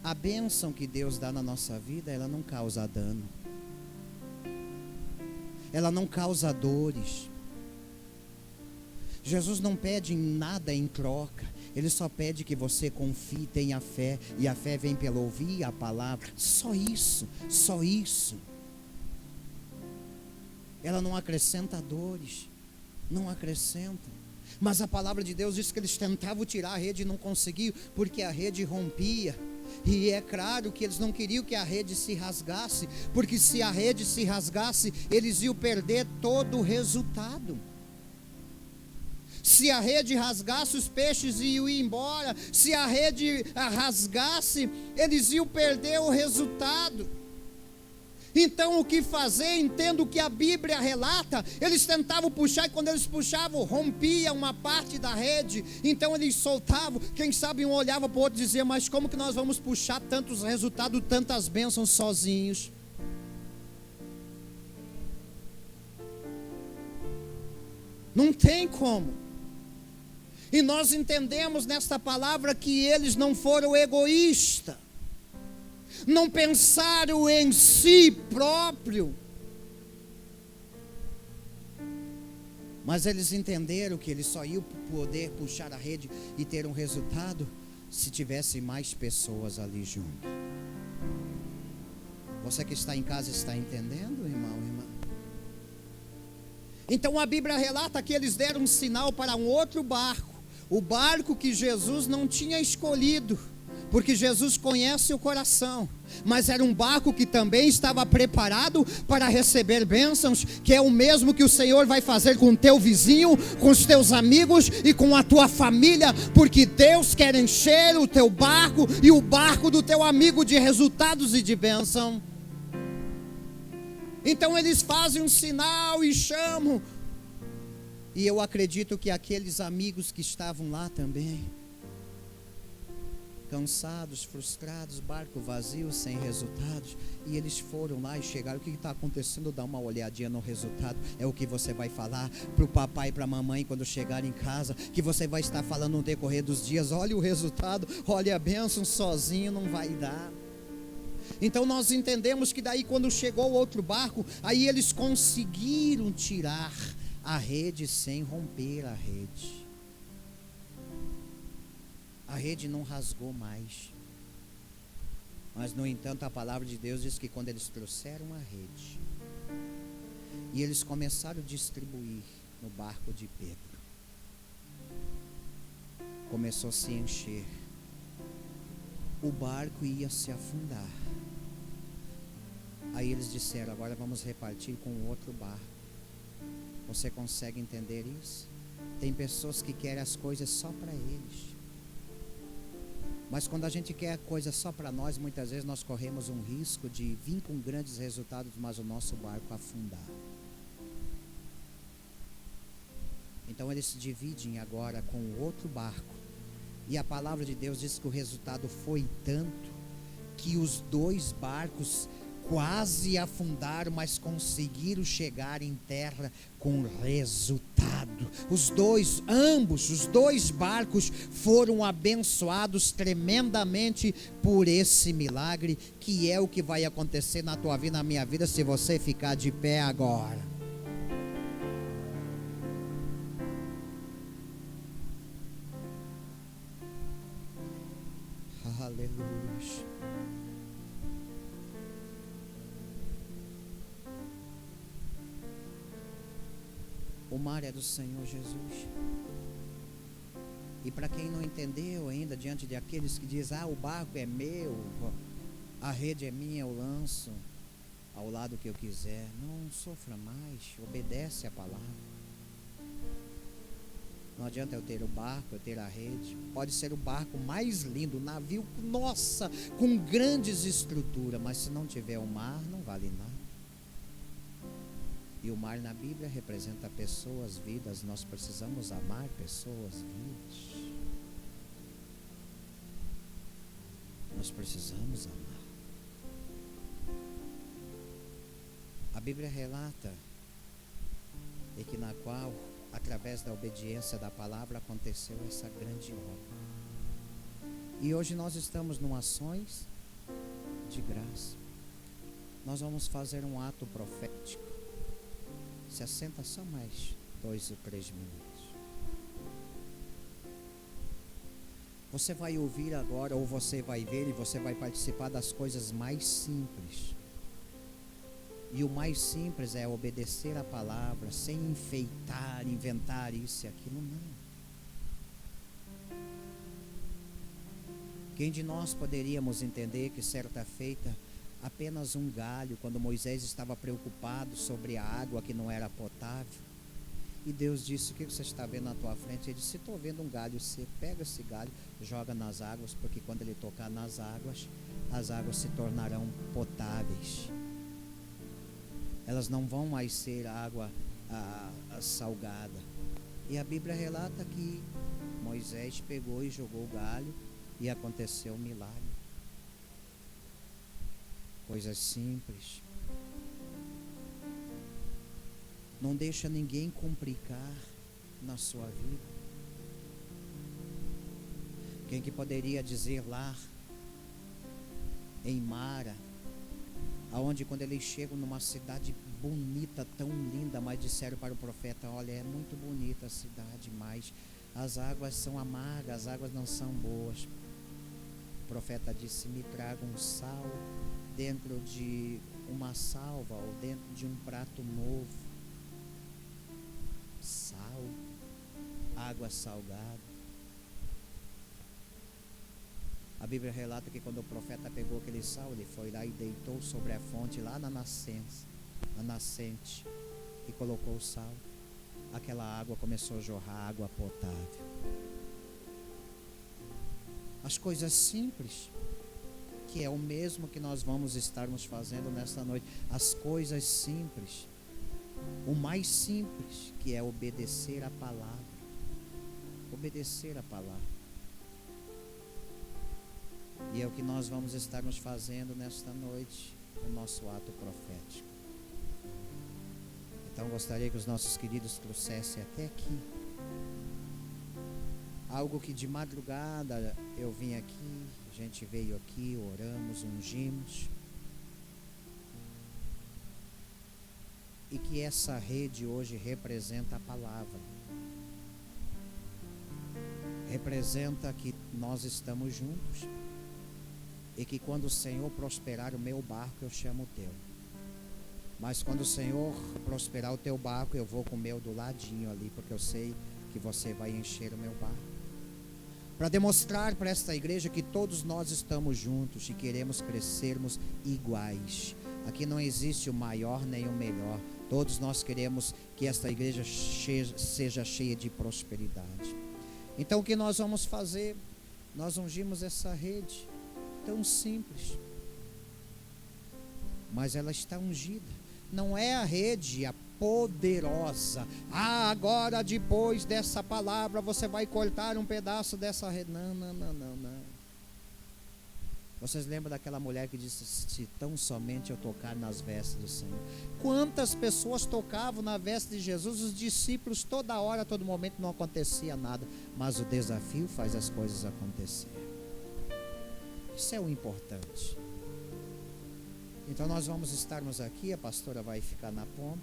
A bênção que Deus dá na nossa vida, ela não causa dano, ela não causa dores. Jesus não pede nada em troca, Ele só pede que você confie, tenha fé, e a fé vem pelo ouvir a palavra. Só isso, só isso. Ela não acrescenta dores, não acrescenta. Mas a palavra de Deus diz que eles tentavam tirar a rede e não conseguiam, porque a rede rompia. E é claro que eles não queriam que a rede se rasgasse, porque se a rede se rasgasse, eles iam perder todo o resultado. Se a rede rasgasse, os peixes iam ir embora. Se a rede rasgasse, eles iam perder o resultado. Então o que fazer? Entendo que a Bíblia relata, eles tentavam puxar, e quando eles puxavam, rompia uma parte da rede. Então eles soltavam, quem sabe um olhava para o outro e dizia, mas como que nós vamos puxar tantos resultados, tantas bênçãos sozinhos? Não tem como. E nós entendemos nesta palavra que eles não foram egoístas, não pensaram em si próprio, mas eles entenderam que eles só iam poder puxar a rede e ter um resultado se tivesse mais pessoas ali junto. Você que está em casa está entendendo, irmão, irmã? Então a Bíblia relata que eles deram um sinal para um outro barco, o barco que Jesus não tinha escolhido, porque Jesus conhece o coração, mas era um barco que também estava preparado para receber bênçãos, que é o mesmo que o Senhor vai fazer com o teu vizinho, com os teus amigos e com a tua família, porque Deus quer encher o teu barco e o barco do teu amigo de resultados e de bênção. Então eles fazem um sinal e chamam, e eu acredito que aqueles amigos que estavam lá também, cansados, frustrados, barco vazio, sem resultados, e eles foram lá e chegaram. O que está acontecendo? Dá uma olhadinha no resultado. É o que você vai falar para o papai e para a mamãe quando chegar em casa, que você vai estar falando no decorrer dos dias. Olha o resultado, olha a bênção. Sozinho não vai dar. Então nós entendemos que daí quando chegou o outro barco, aí eles conseguiram tirar a rede sem romper a rede. A rede não rasgou mais. Mas no entanto a palavra de Deus diz que quando eles trouxeram a rede e eles começaram a distribuir, no barco de Pedro. Começou a se encher. O barco ia se afundar. Aí eles disseram: agora vamos repartir com o outro barco. Você consegue entender isso? Tem pessoas que querem as coisas só para eles. Mas quando a gente quer a coisa só para nós, muitas vezes nós corremos um risco de vir com grandes resultados, mas o nosso barco afundar. Então eles se dividem agora com o outro barco. E a palavra de Deus diz que o resultado foi tanto que os dois barcos quase afundaram, mas conseguiram chegar em terra com resultado. Os dois barcos foram abençoados tremendamente por esse milagre, que é o que vai acontecer na tua vida, na minha vida, se você ficar de pé agora. Aleluia. O mar é do Senhor Jesus. E para quem não entendeu ainda, diante de aqueles que dizem: o barco é meu, a rede é minha, eu lanço ao lado que eu quiser. Não sofra mais, obedece a palavra. Não adianta eu ter o barco, eu ter a rede. Pode ser o barco mais lindo, o navio, nossa, com grandes estruturas, mas se não tiver o mar, não vale nada. E o mar na Bíblia representa pessoas, vidas. Nós precisamos amar pessoas, vidas. Nós precisamos amar. A Bíblia relata e que na qual, através da obediência da palavra, aconteceu essa grande obra. E hoje nós estamos em ações de graça. Nós vamos fazer um ato profético. Se assenta só mais 2 ou 3 minutos. Você vai ouvir agora, ou você vai ver, e você vai participar das coisas mais simples. E o mais simples é obedecer a palavra, sem enfeitar, inventar isso e aquilo, não. Quem de nós poderíamos entender que certa feita, apenas um galho, quando Moisés estava preocupado sobre a água que não era potável, e Deus disse: o que você está vendo na tua frente? Ele disse: estou vendo um galho seco. Pega esse galho, joga nas águas, porque quando ele tocar nas águas, as águas se tornarão potáveis. Elas não vão mais ser água salgada. E a Bíblia relata que Moisés pegou e jogou o galho e aconteceu um milagre. Coisas simples. Não deixa ninguém complicar na sua vida. Quem que poderia dizer lá em Mara, aonde quando eles chegam numa cidade bonita, tão linda, mas disseram para o profeta: olha, é muito bonita a cidade, mas as águas são amargas, as águas não são boas. O profeta disse: me traga um sal dentro de uma salva ou dentro de um prato novo. Sal, água salgada. A Bíblia relata que quando o profeta pegou aquele sal, ele foi lá e deitou sobre a fonte, lá na nascente, e colocou o sal. Aquela água começou a jorrar, água potável. As coisas simples, que é o mesmo que nós vamos estarmos fazendo nesta noite. As coisas simples. O mais simples, que é obedecer a palavra. Obedecer a palavra. E é o que nós vamos estarmos fazendo nesta noite, o nosso ato profético. Então gostaria que os nossos queridos trouxessem até aqui algo que de madrugada eu vim aqui, a gente veio aqui, oramos, ungimos. E que essa rede hoje representa a palavra. Representa que nós estamos juntos. E que quando o Senhor prosperar o meu barco, eu chamo o teu. Mas quando o Senhor prosperar o teu barco, eu vou com o meu do ladinho ali, porque eu sei que você vai encher o meu barco. Para demonstrar para esta igreja que todos nós estamos juntos e queremos crescermos iguais. Aqui não existe o maior nem o melhor. Todos nós queremos que esta igreja seja cheia de prosperidade. Então o que nós vamos fazer? Nós ungimos essa rede, tão simples, mas ela está ungida. Não é a rede a poderosa. Agora depois dessa palavra você vai cortar um pedaço dessa rede. Não. Vocês lembram daquela mulher que disse: se tão somente eu tocar nas vestes do Senhor? Quantas pessoas tocavam na veste de Jesus? Os discípulos toda hora, todo momento, não acontecia nada. Mas o desafio faz as coisas acontecer. Isso é o importante. Então nós vamos estarmos aqui, a pastora vai ficar na ponta,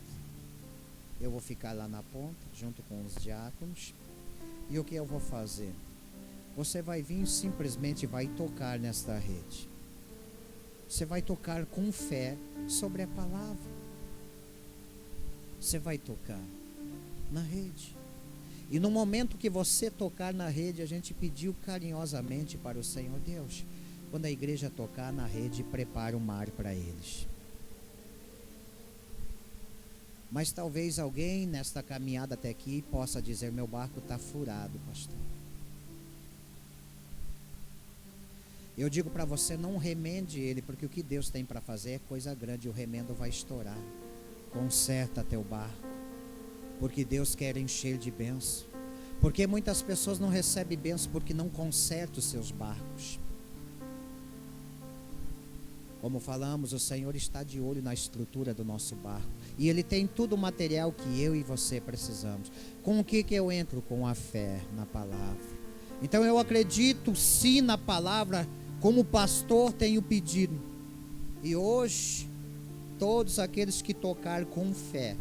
eu vou ficar lá na ponta, junto com os diáconos. E o que eu vou fazer? Você vai vir, simplesmente vai tocar nesta rede. Você vai tocar com fé sobre a palavra. Você vai tocar na rede. E no momento que você tocar na rede, a gente pediu carinhosamente para o Senhor: Deus, quando a igreja tocar na rede, prepara o mar para eles. Mas talvez alguém nesta caminhada até aqui possa dizer: meu barco está furado, pastor. Eu digo para você, não remende ele, porque o que Deus tem para fazer é coisa grande, o remendo vai estourar. Conserta teu barco, porque Deus quer encher de bênção. Porque muitas pessoas não recebem bênção porque não consertam os seus barcos. Como falamos, o Senhor está de olho na estrutura do nosso barco. E Ele tem todo o material que eu e você precisamos. Com o que eu entro? Com a fé na palavra. Então eu acredito sim na palavra, como pastor tenho pedido. E hoje, todos aqueles que tocar com fé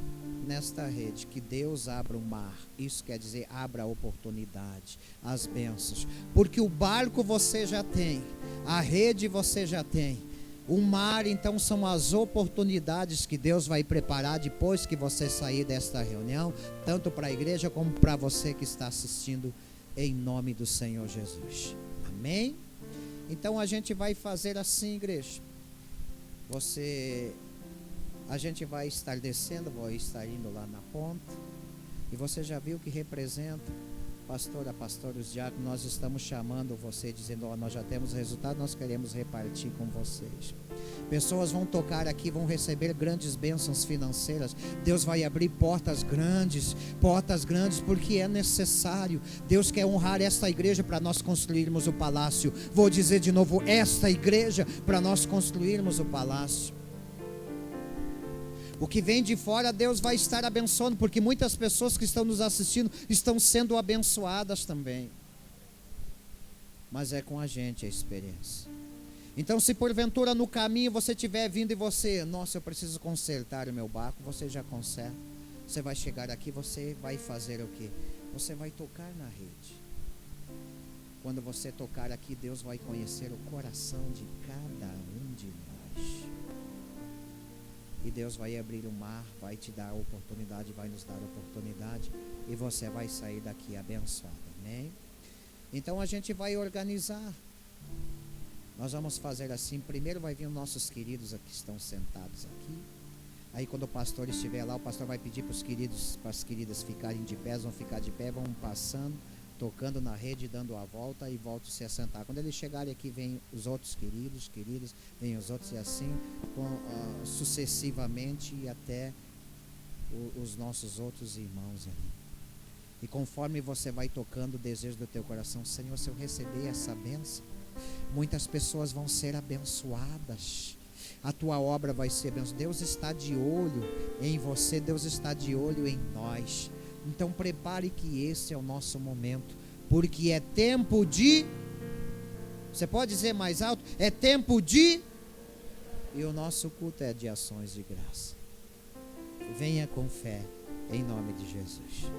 nesta rede, que Deus abra o mar. Isso quer dizer, abra a oportunidade, as bênçãos. Porque o barco você já tem, a rede você já tem. O mar, então, são as oportunidades que Deus vai preparar depois que você sair desta reunião, tanto para a igreja como para você que está assistindo, em nome do Senhor Jesus. Amém? Então a gente vai fazer assim, igreja. A gente vai estar descendo, vou estar indo lá na ponta. E você já viu que representa, pastor, os diáconos, nós estamos chamando você, dizendo: nós já temos resultado, nós queremos repartir com vocês. Pessoas vão tocar aqui, vão receber grandes bênçãos financeiras. Deus vai abrir portas grandes, porque é necessário. Deus quer honrar esta igreja para nós construirmos o palácio. Vou dizer de novo, esta igreja, para nós construirmos o palácio. O que vem de fora, Deus vai estar abençoando, porque muitas pessoas que estão nos assistindo estão sendo abençoadas também. Mas é com a gente a experiência. Então, se porventura no caminho você estiver vindo e você: nossa, eu preciso consertar o meu barco, você já conserta. Você vai chegar aqui, você vai fazer o quê? Você vai tocar na rede. Quando você tocar aqui, Deus vai conhecer o coração de cada um de nós. E Deus vai abrir o mar, vai te dar a oportunidade, vai nos dar a oportunidade, e você vai sair daqui abençoado. Amém? Então a gente vai organizar. Nós vamos fazer assim: primeiro vai vir os nossos queridos que estão sentados aqui. Aí quando o pastor estiver lá, o pastor vai pedir para os queridos, para as queridas ficarem de pé, vão ficar de pé, vão passando, tocando na rede, dando a volta e voltam se a sentar. Quando eles chegarem aqui, vem os outros queridos, vem os outros, e assim sucessivamente, e até os nossos outros irmãos ali. E conforme você vai tocando, o desejo do teu coração: Senhor, se eu receber essa bênção, muitas pessoas vão ser abençoadas, a tua obra vai ser abençoada. Deus está de olho em você, Deus está de olho em nós. Então prepare que esse é o nosso momento, porque é tempo de, você pode dizer mais alto, é tempo de, e o nosso culto é de ações de graça. Venha com fé, em nome de Jesus.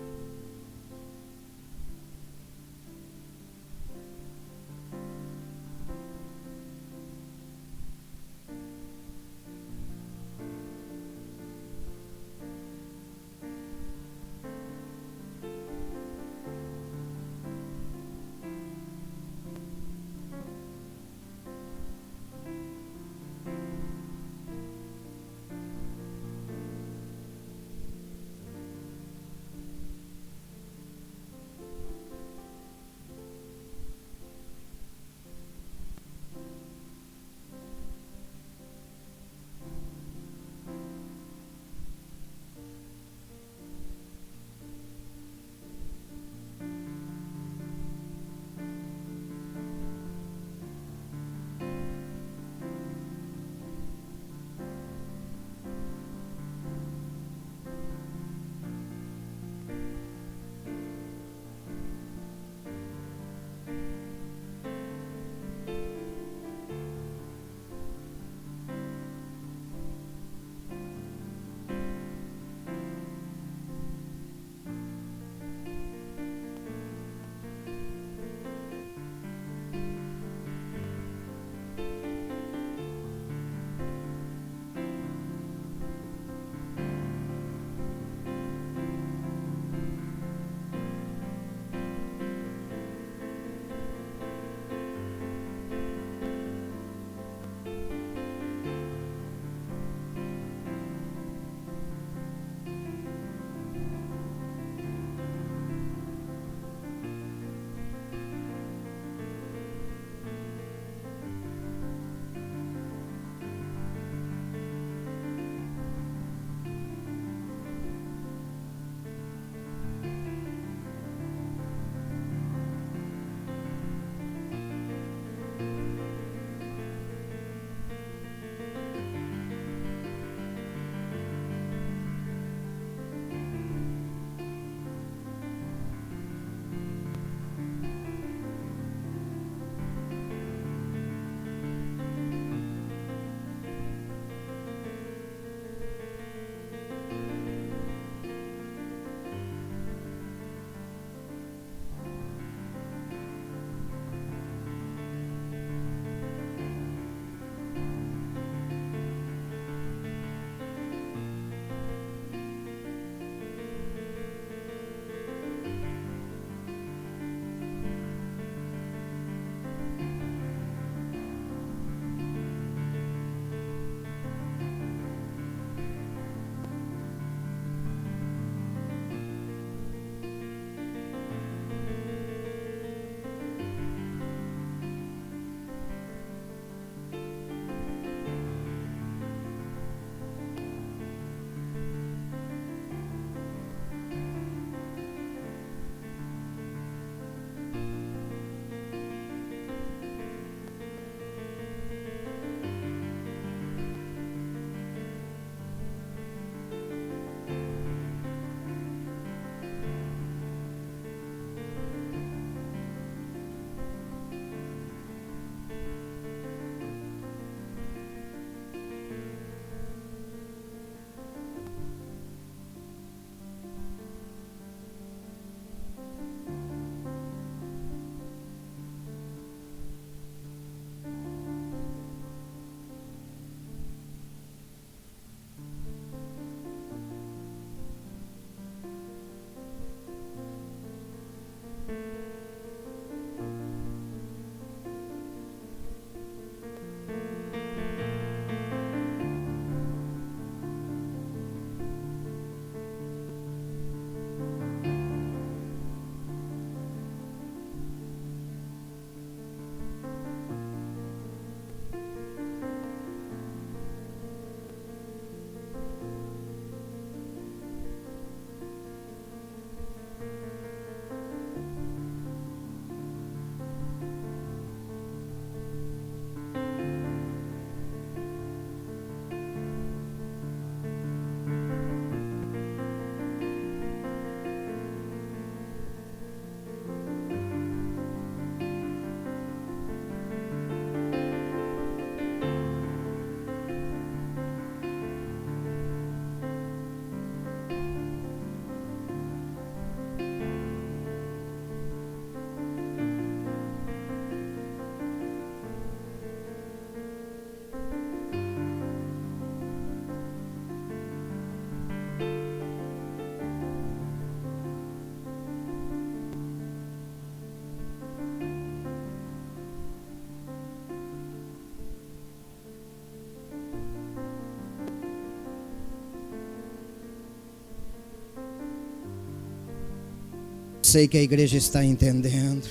Sei que a igreja está entendendo.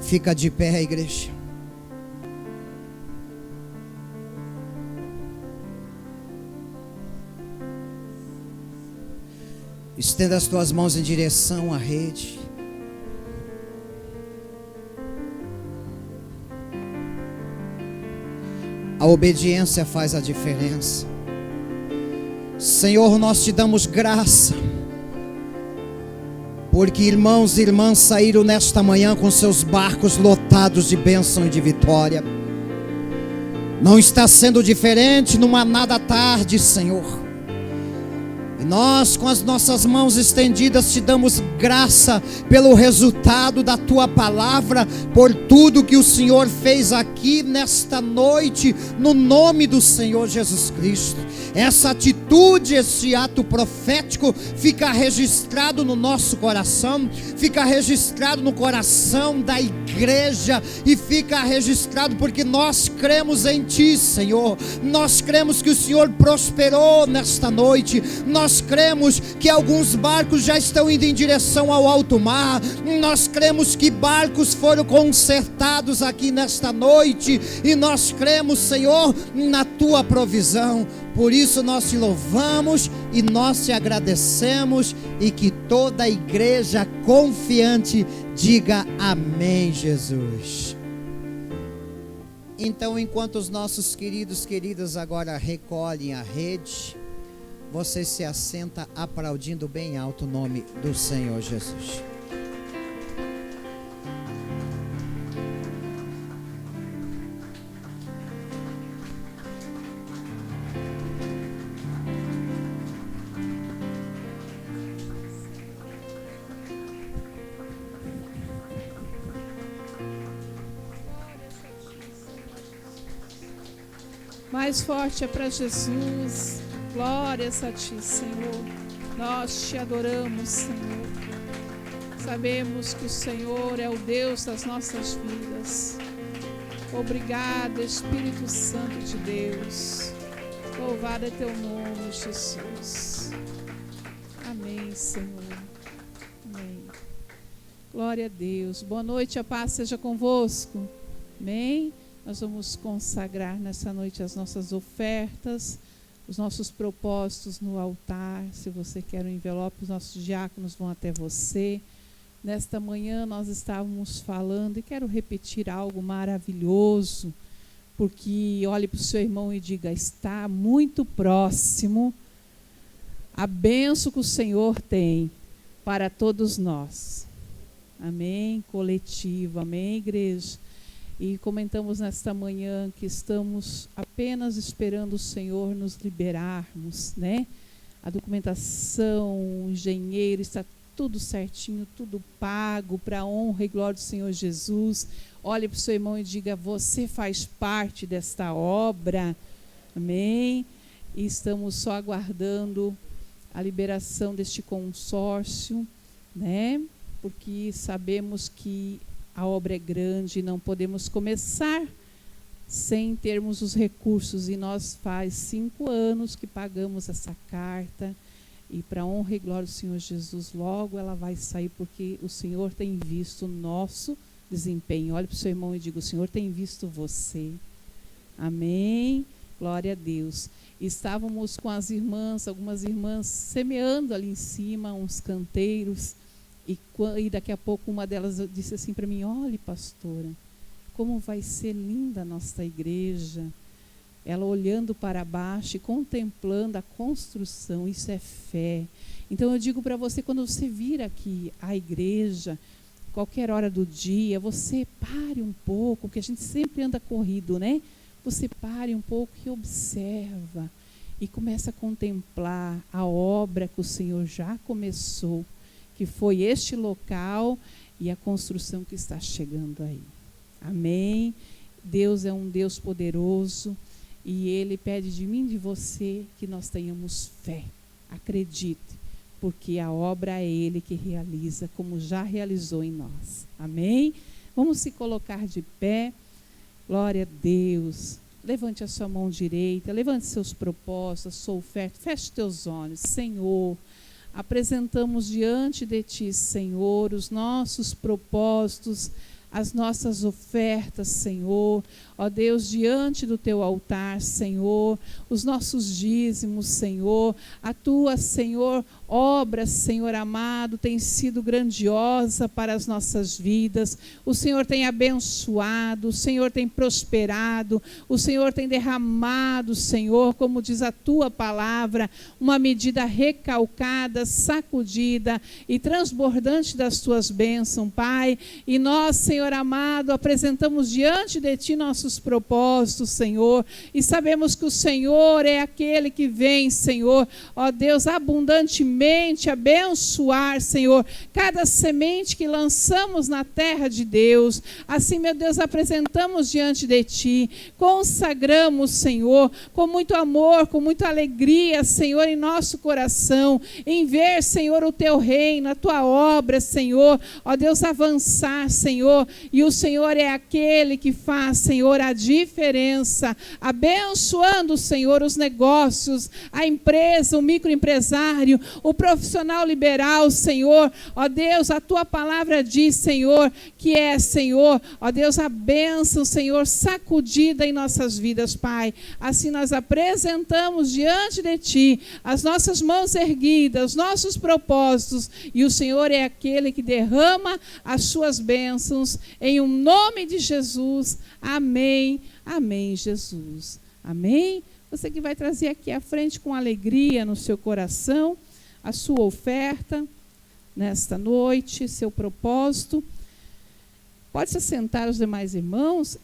Fica de pé, igreja. Estenda as tuas mãos em direção à rede. A obediência faz a diferença. Senhor, nós te damos graça, porque irmãos e irmãs saíram nesta manhã com seus barcos lotados de bênção e de vitória. Não está sendo diferente numa nada tarde, Senhor. E nós, com as nossas mãos estendidas, te damos graça pelo resultado da tua palavra, por tudo que o Senhor fez aqui nesta noite, no nome do Senhor Jesus Cristo. Essa atitude, esse ato profético fica registrado no nosso coração, fica registrado no coração da igreja e fica registrado porque nós cremos em Ti, Senhor. Nós cremos que o Senhor prosperou nesta noite. Nós cremos que alguns barcos já estão indo em direção ao alto mar. Nós cremos que barcos foram consertados aqui nesta noite e nós cremos, Senhor, na Tua provisão. Por isso nós te louvamos e nós te agradecemos, e que toda a igreja confiante diga amém, Jesus. Então, enquanto os nossos queridos, queridas agora recolhem a rede, você se assenta aplaudindo bem alto o nome do Senhor Jesus. Mais forte é para Jesus. Glórias a Ti, Senhor. Nós Te adoramos, Senhor. Sabemos que o Senhor é o Deus das nossas vidas. Obrigado, Espírito Santo de Deus. Louvado é Teu nome, Jesus. Amém, Senhor. Amém. Glória a Deus. Boa noite, a paz seja convosco. Amém. Nós vamos consagrar nessa noite as nossas ofertas, os nossos propósitos no altar. Se você quer um envelope, os nossos diáconos vão até você. Nesta manhã nós estávamos falando, e quero repetir algo maravilhoso, porque olhe para o seu irmão e diga: está muito próximo a bênção que o Senhor tem para todos nós. Amém? Coletivo, amém, igreja? E comentamos nesta manhã que estamos apenas esperando o Senhor nos liberarmos, né? A documentação, o engenheiro, está tudo certinho, tudo pago para a honra e glória do Senhor Jesus. Olhe para o seu irmão e diga: você faz parte desta obra, amém? E estamos só aguardando a liberação deste consórcio, né? Porque sabemos que a obra é grande e não podemos começar sem termos os recursos. E nós faz 5 anos que pagamos essa carta. E para a honra e glória do Senhor Jesus, logo ela vai sair, porque o Senhor tem visto o nosso desempenho. Olhe para o seu irmão e diga: o Senhor tem visto você. Amém? Glória a Deus. Estávamos com as irmãs, algumas irmãs semeando ali em cima, uns canteiros. E daqui a pouco uma delas disse assim para mim: olhe, pastora, como vai ser linda a nossa igreja. Ela olhando para baixo e contemplando a construção. Isso é fé. Então eu digo para você, quando você vir aqui à igreja, qualquer hora do dia, você pare um pouco, porque a gente sempre anda corrido, né? Você pare um pouco e observa e começa a contemplar a obra que o Senhor já começou, que foi este local e a construção que está chegando aí. Amém? Deus é um Deus poderoso e Ele pede de mim e de você que nós tenhamos fé. Acredite, porque a obra é Ele que realiza, como já realizou em nós. Amém? Vamos se colocar de pé. Glória a Deus. Levante a sua mão direita, levante seus propósitos, sua oferta, feche teus olhos. Senhor, apresentamos diante de Ti, Senhor, os nossos propósitos, as nossas ofertas, Senhor, ó Deus, diante do Teu altar, Senhor, os nossos dízimos, Senhor, a Tua, Senhor, obra, Senhor amado, tem sido grandiosa para as nossas vidas. O Senhor tem abençoado, o Senhor tem prosperado, o Senhor tem derramado, Senhor, como diz a Tua palavra, uma medida recalcada, sacudida e transbordante das Tuas bênçãos, Pai. E nós, Senhor amado, apresentamos diante de Ti nossos propósitos, Senhor, e sabemos que o Senhor é aquele que vem, Senhor, ó Deus, abundantemente abençoar, Senhor, cada semente que lançamos na terra de Deus. Assim, meu Deus, apresentamos diante de Ti, consagramos, Senhor, com muito amor, com muita alegria, Senhor, em nosso coração, em ver, Senhor, o Teu reino, a Tua obra, Senhor, ó Deus, avançar, Senhor, e o Senhor é aquele que faz, Senhor, a diferença, abençoando, Senhor, os negócios, a empresa, o microempresário, o profissional liberal, Senhor, ó Deus, a Tua palavra diz, Senhor, que é, Senhor, ó Deus, a bênção, Senhor, sacudida em nossas vidas, Pai. Assim nós apresentamos diante de Ti as nossas mãos erguidas, os nossos propósitos, e o Senhor é aquele que derrama as Suas bênçãos, em um nome de Jesus. Amém, amém, Jesus. Amém? Você que vai trazer aqui à frente com alegria no seu coração a sua oferta nesta noite, seu propósito. Pode se sentar os demais irmãos.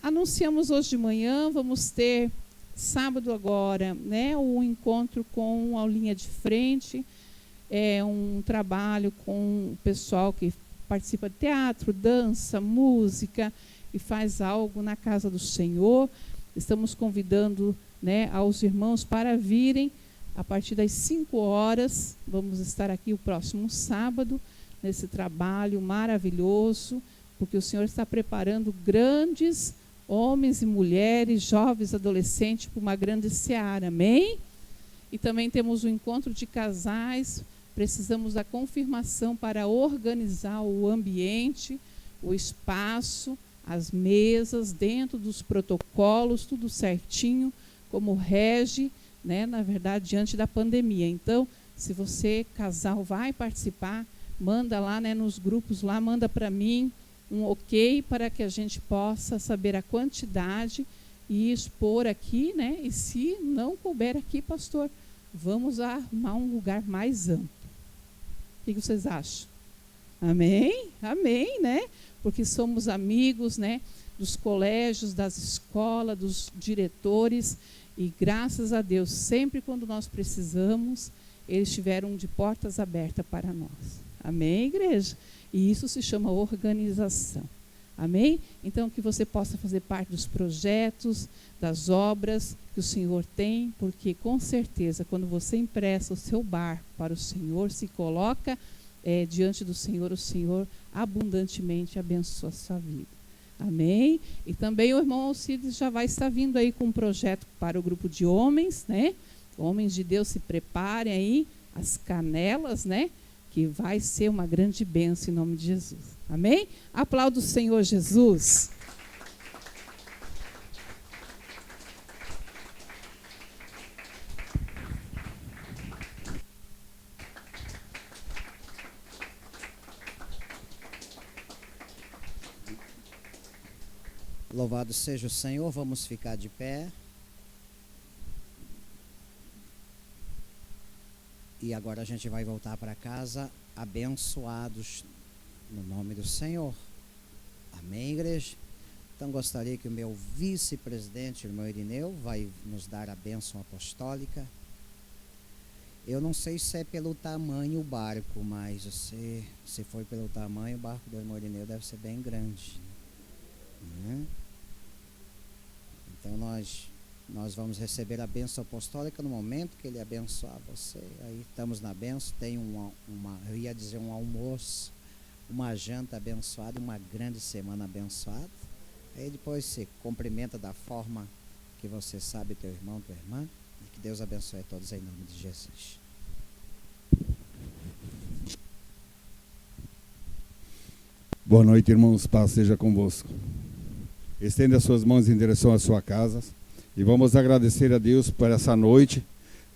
Anunciamos hoje de manhã, vamos ter sábado agora, né, um encontro com a linha de frente, um trabalho com o pessoal que participa de teatro, dança, música e faz algo na casa do Senhor. Estamos convidando, né, aos irmãos para virem a partir das 5 horas. Vamos estar aqui o próximo sábado, nesse trabalho maravilhoso, porque o Senhor está preparando grandes homens e mulheres, jovens, adolescentes, para uma grande seara. Amém? E também temos o encontro de casais. Precisamos da confirmação para organizar o ambiente, o espaço, as mesas, dentro dos protocolos, tudo certinho, como rege, né, na verdade, diante da pandemia. Então, se você, casal, vai participar, manda lá, né, nos grupos lá, manda para mim um ok, para que a gente possa saber a quantidade e expor aqui, né? E se não couber aqui, pastor, vamos arrumar um lugar mais amplo. O que vocês acham? Amém? Amém, né? Porque somos amigos, né, dos colégios, das escolas, dos diretores, e graças a Deus, sempre quando nós precisamos, eles estiveram de portas abertas para nós. Amém, igreja? E isso se chama organização. Amém? Então, que você possa fazer parte dos projetos, das obras que o Senhor tem, porque com certeza, quando você empresta o seu barco para o Senhor, se coloca diante do Senhor, o Senhor abundantemente abençoa a sua vida. Amém? E também o irmão Alcides já vai estar vindo aí com um projeto para o grupo de homens, né? Homens de Deus, se preparem aí, as canelas, né? Que vai ser uma grande bênção em nome de Jesus. Amém? Aplauda o Senhor Jesus. Louvado seja o Senhor, vamos ficar de pé. E agora a gente vai voltar para casa abençoados no nome do Senhor. Amém, igreja? Então gostaria que o meu vice-presidente, o irmão Irineu, vai nos dar a bênção apostólica. Eu não sei se é pelo tamanho o barco, mas se for pelo tamanho, o barco do irmão Irineu deve ser bem grande, né? Então nós vamos receber a bênção apostólica no momento que ele abençoar você. Aí estamos na bênção, tem eu ia dizer um almoço, uma janta abençoada, uma grande semana abençoada. Aí depois se cumprimenta da forma que você sabe, teu irmão, tua irmã, e que Deus abençoe a todos em nome de Jesus. Boa noite, irmãos. Paz seja convosco. Estenda as suas mãos em direção às suas casas e vamos agradecer a Deus por essa noite,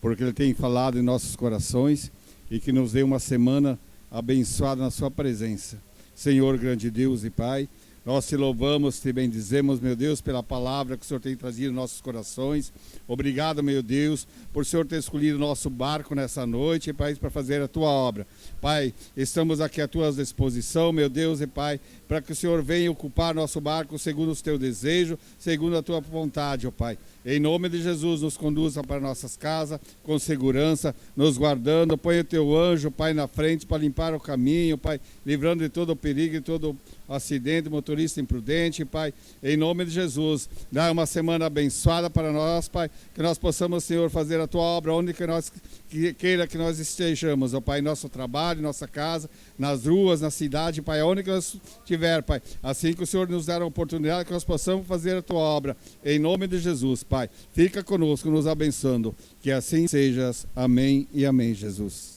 porque Ele tem falado em nossos corações e que nos dê uma semana abençoada na sua presença. Senhor, grande Deus e Pai, nós te louvamos, te bendizemos, meu Deus, pela palavra que o Senhor tem trazido em nossos corações. Obrigado, meu Deus, por o Senhor ter escolhido o nosso barco nessa noite, Pai, para fazer a tua obra. Pai, estamos aqui à tua disposição, meu Deus e Pai, para que o Senhor venha ocupar nosso barco segundo o teu desejo, segundo a tua vontade, ó Pai. Em nome de Jesus, nos conduza para nossas casas com segurança, nos guardando. Põe o teu anjo, Pai, na frente para limpar o caminho, Pai, livrando de todo o perigo e todo acidente, motorista imprudente, Pai. Em nome de Jesus, dá uma semana abençoada para nós, Pai, que nós possamos, Senhor, fazer a tua obra onde que nós queira que nós estejamos, ó Pai, em nosso trabalho, em nossa casa, nas ruas, na cidade, Pai, onde que nós estiver, Pai. Assim que o Senhor nos der a oportunidade que nós possamos fazer a tua obra, em nome de Jesus, Pai. Fica conosco, nos abençoando. Que assim sejas. Amém e amém, Jesus.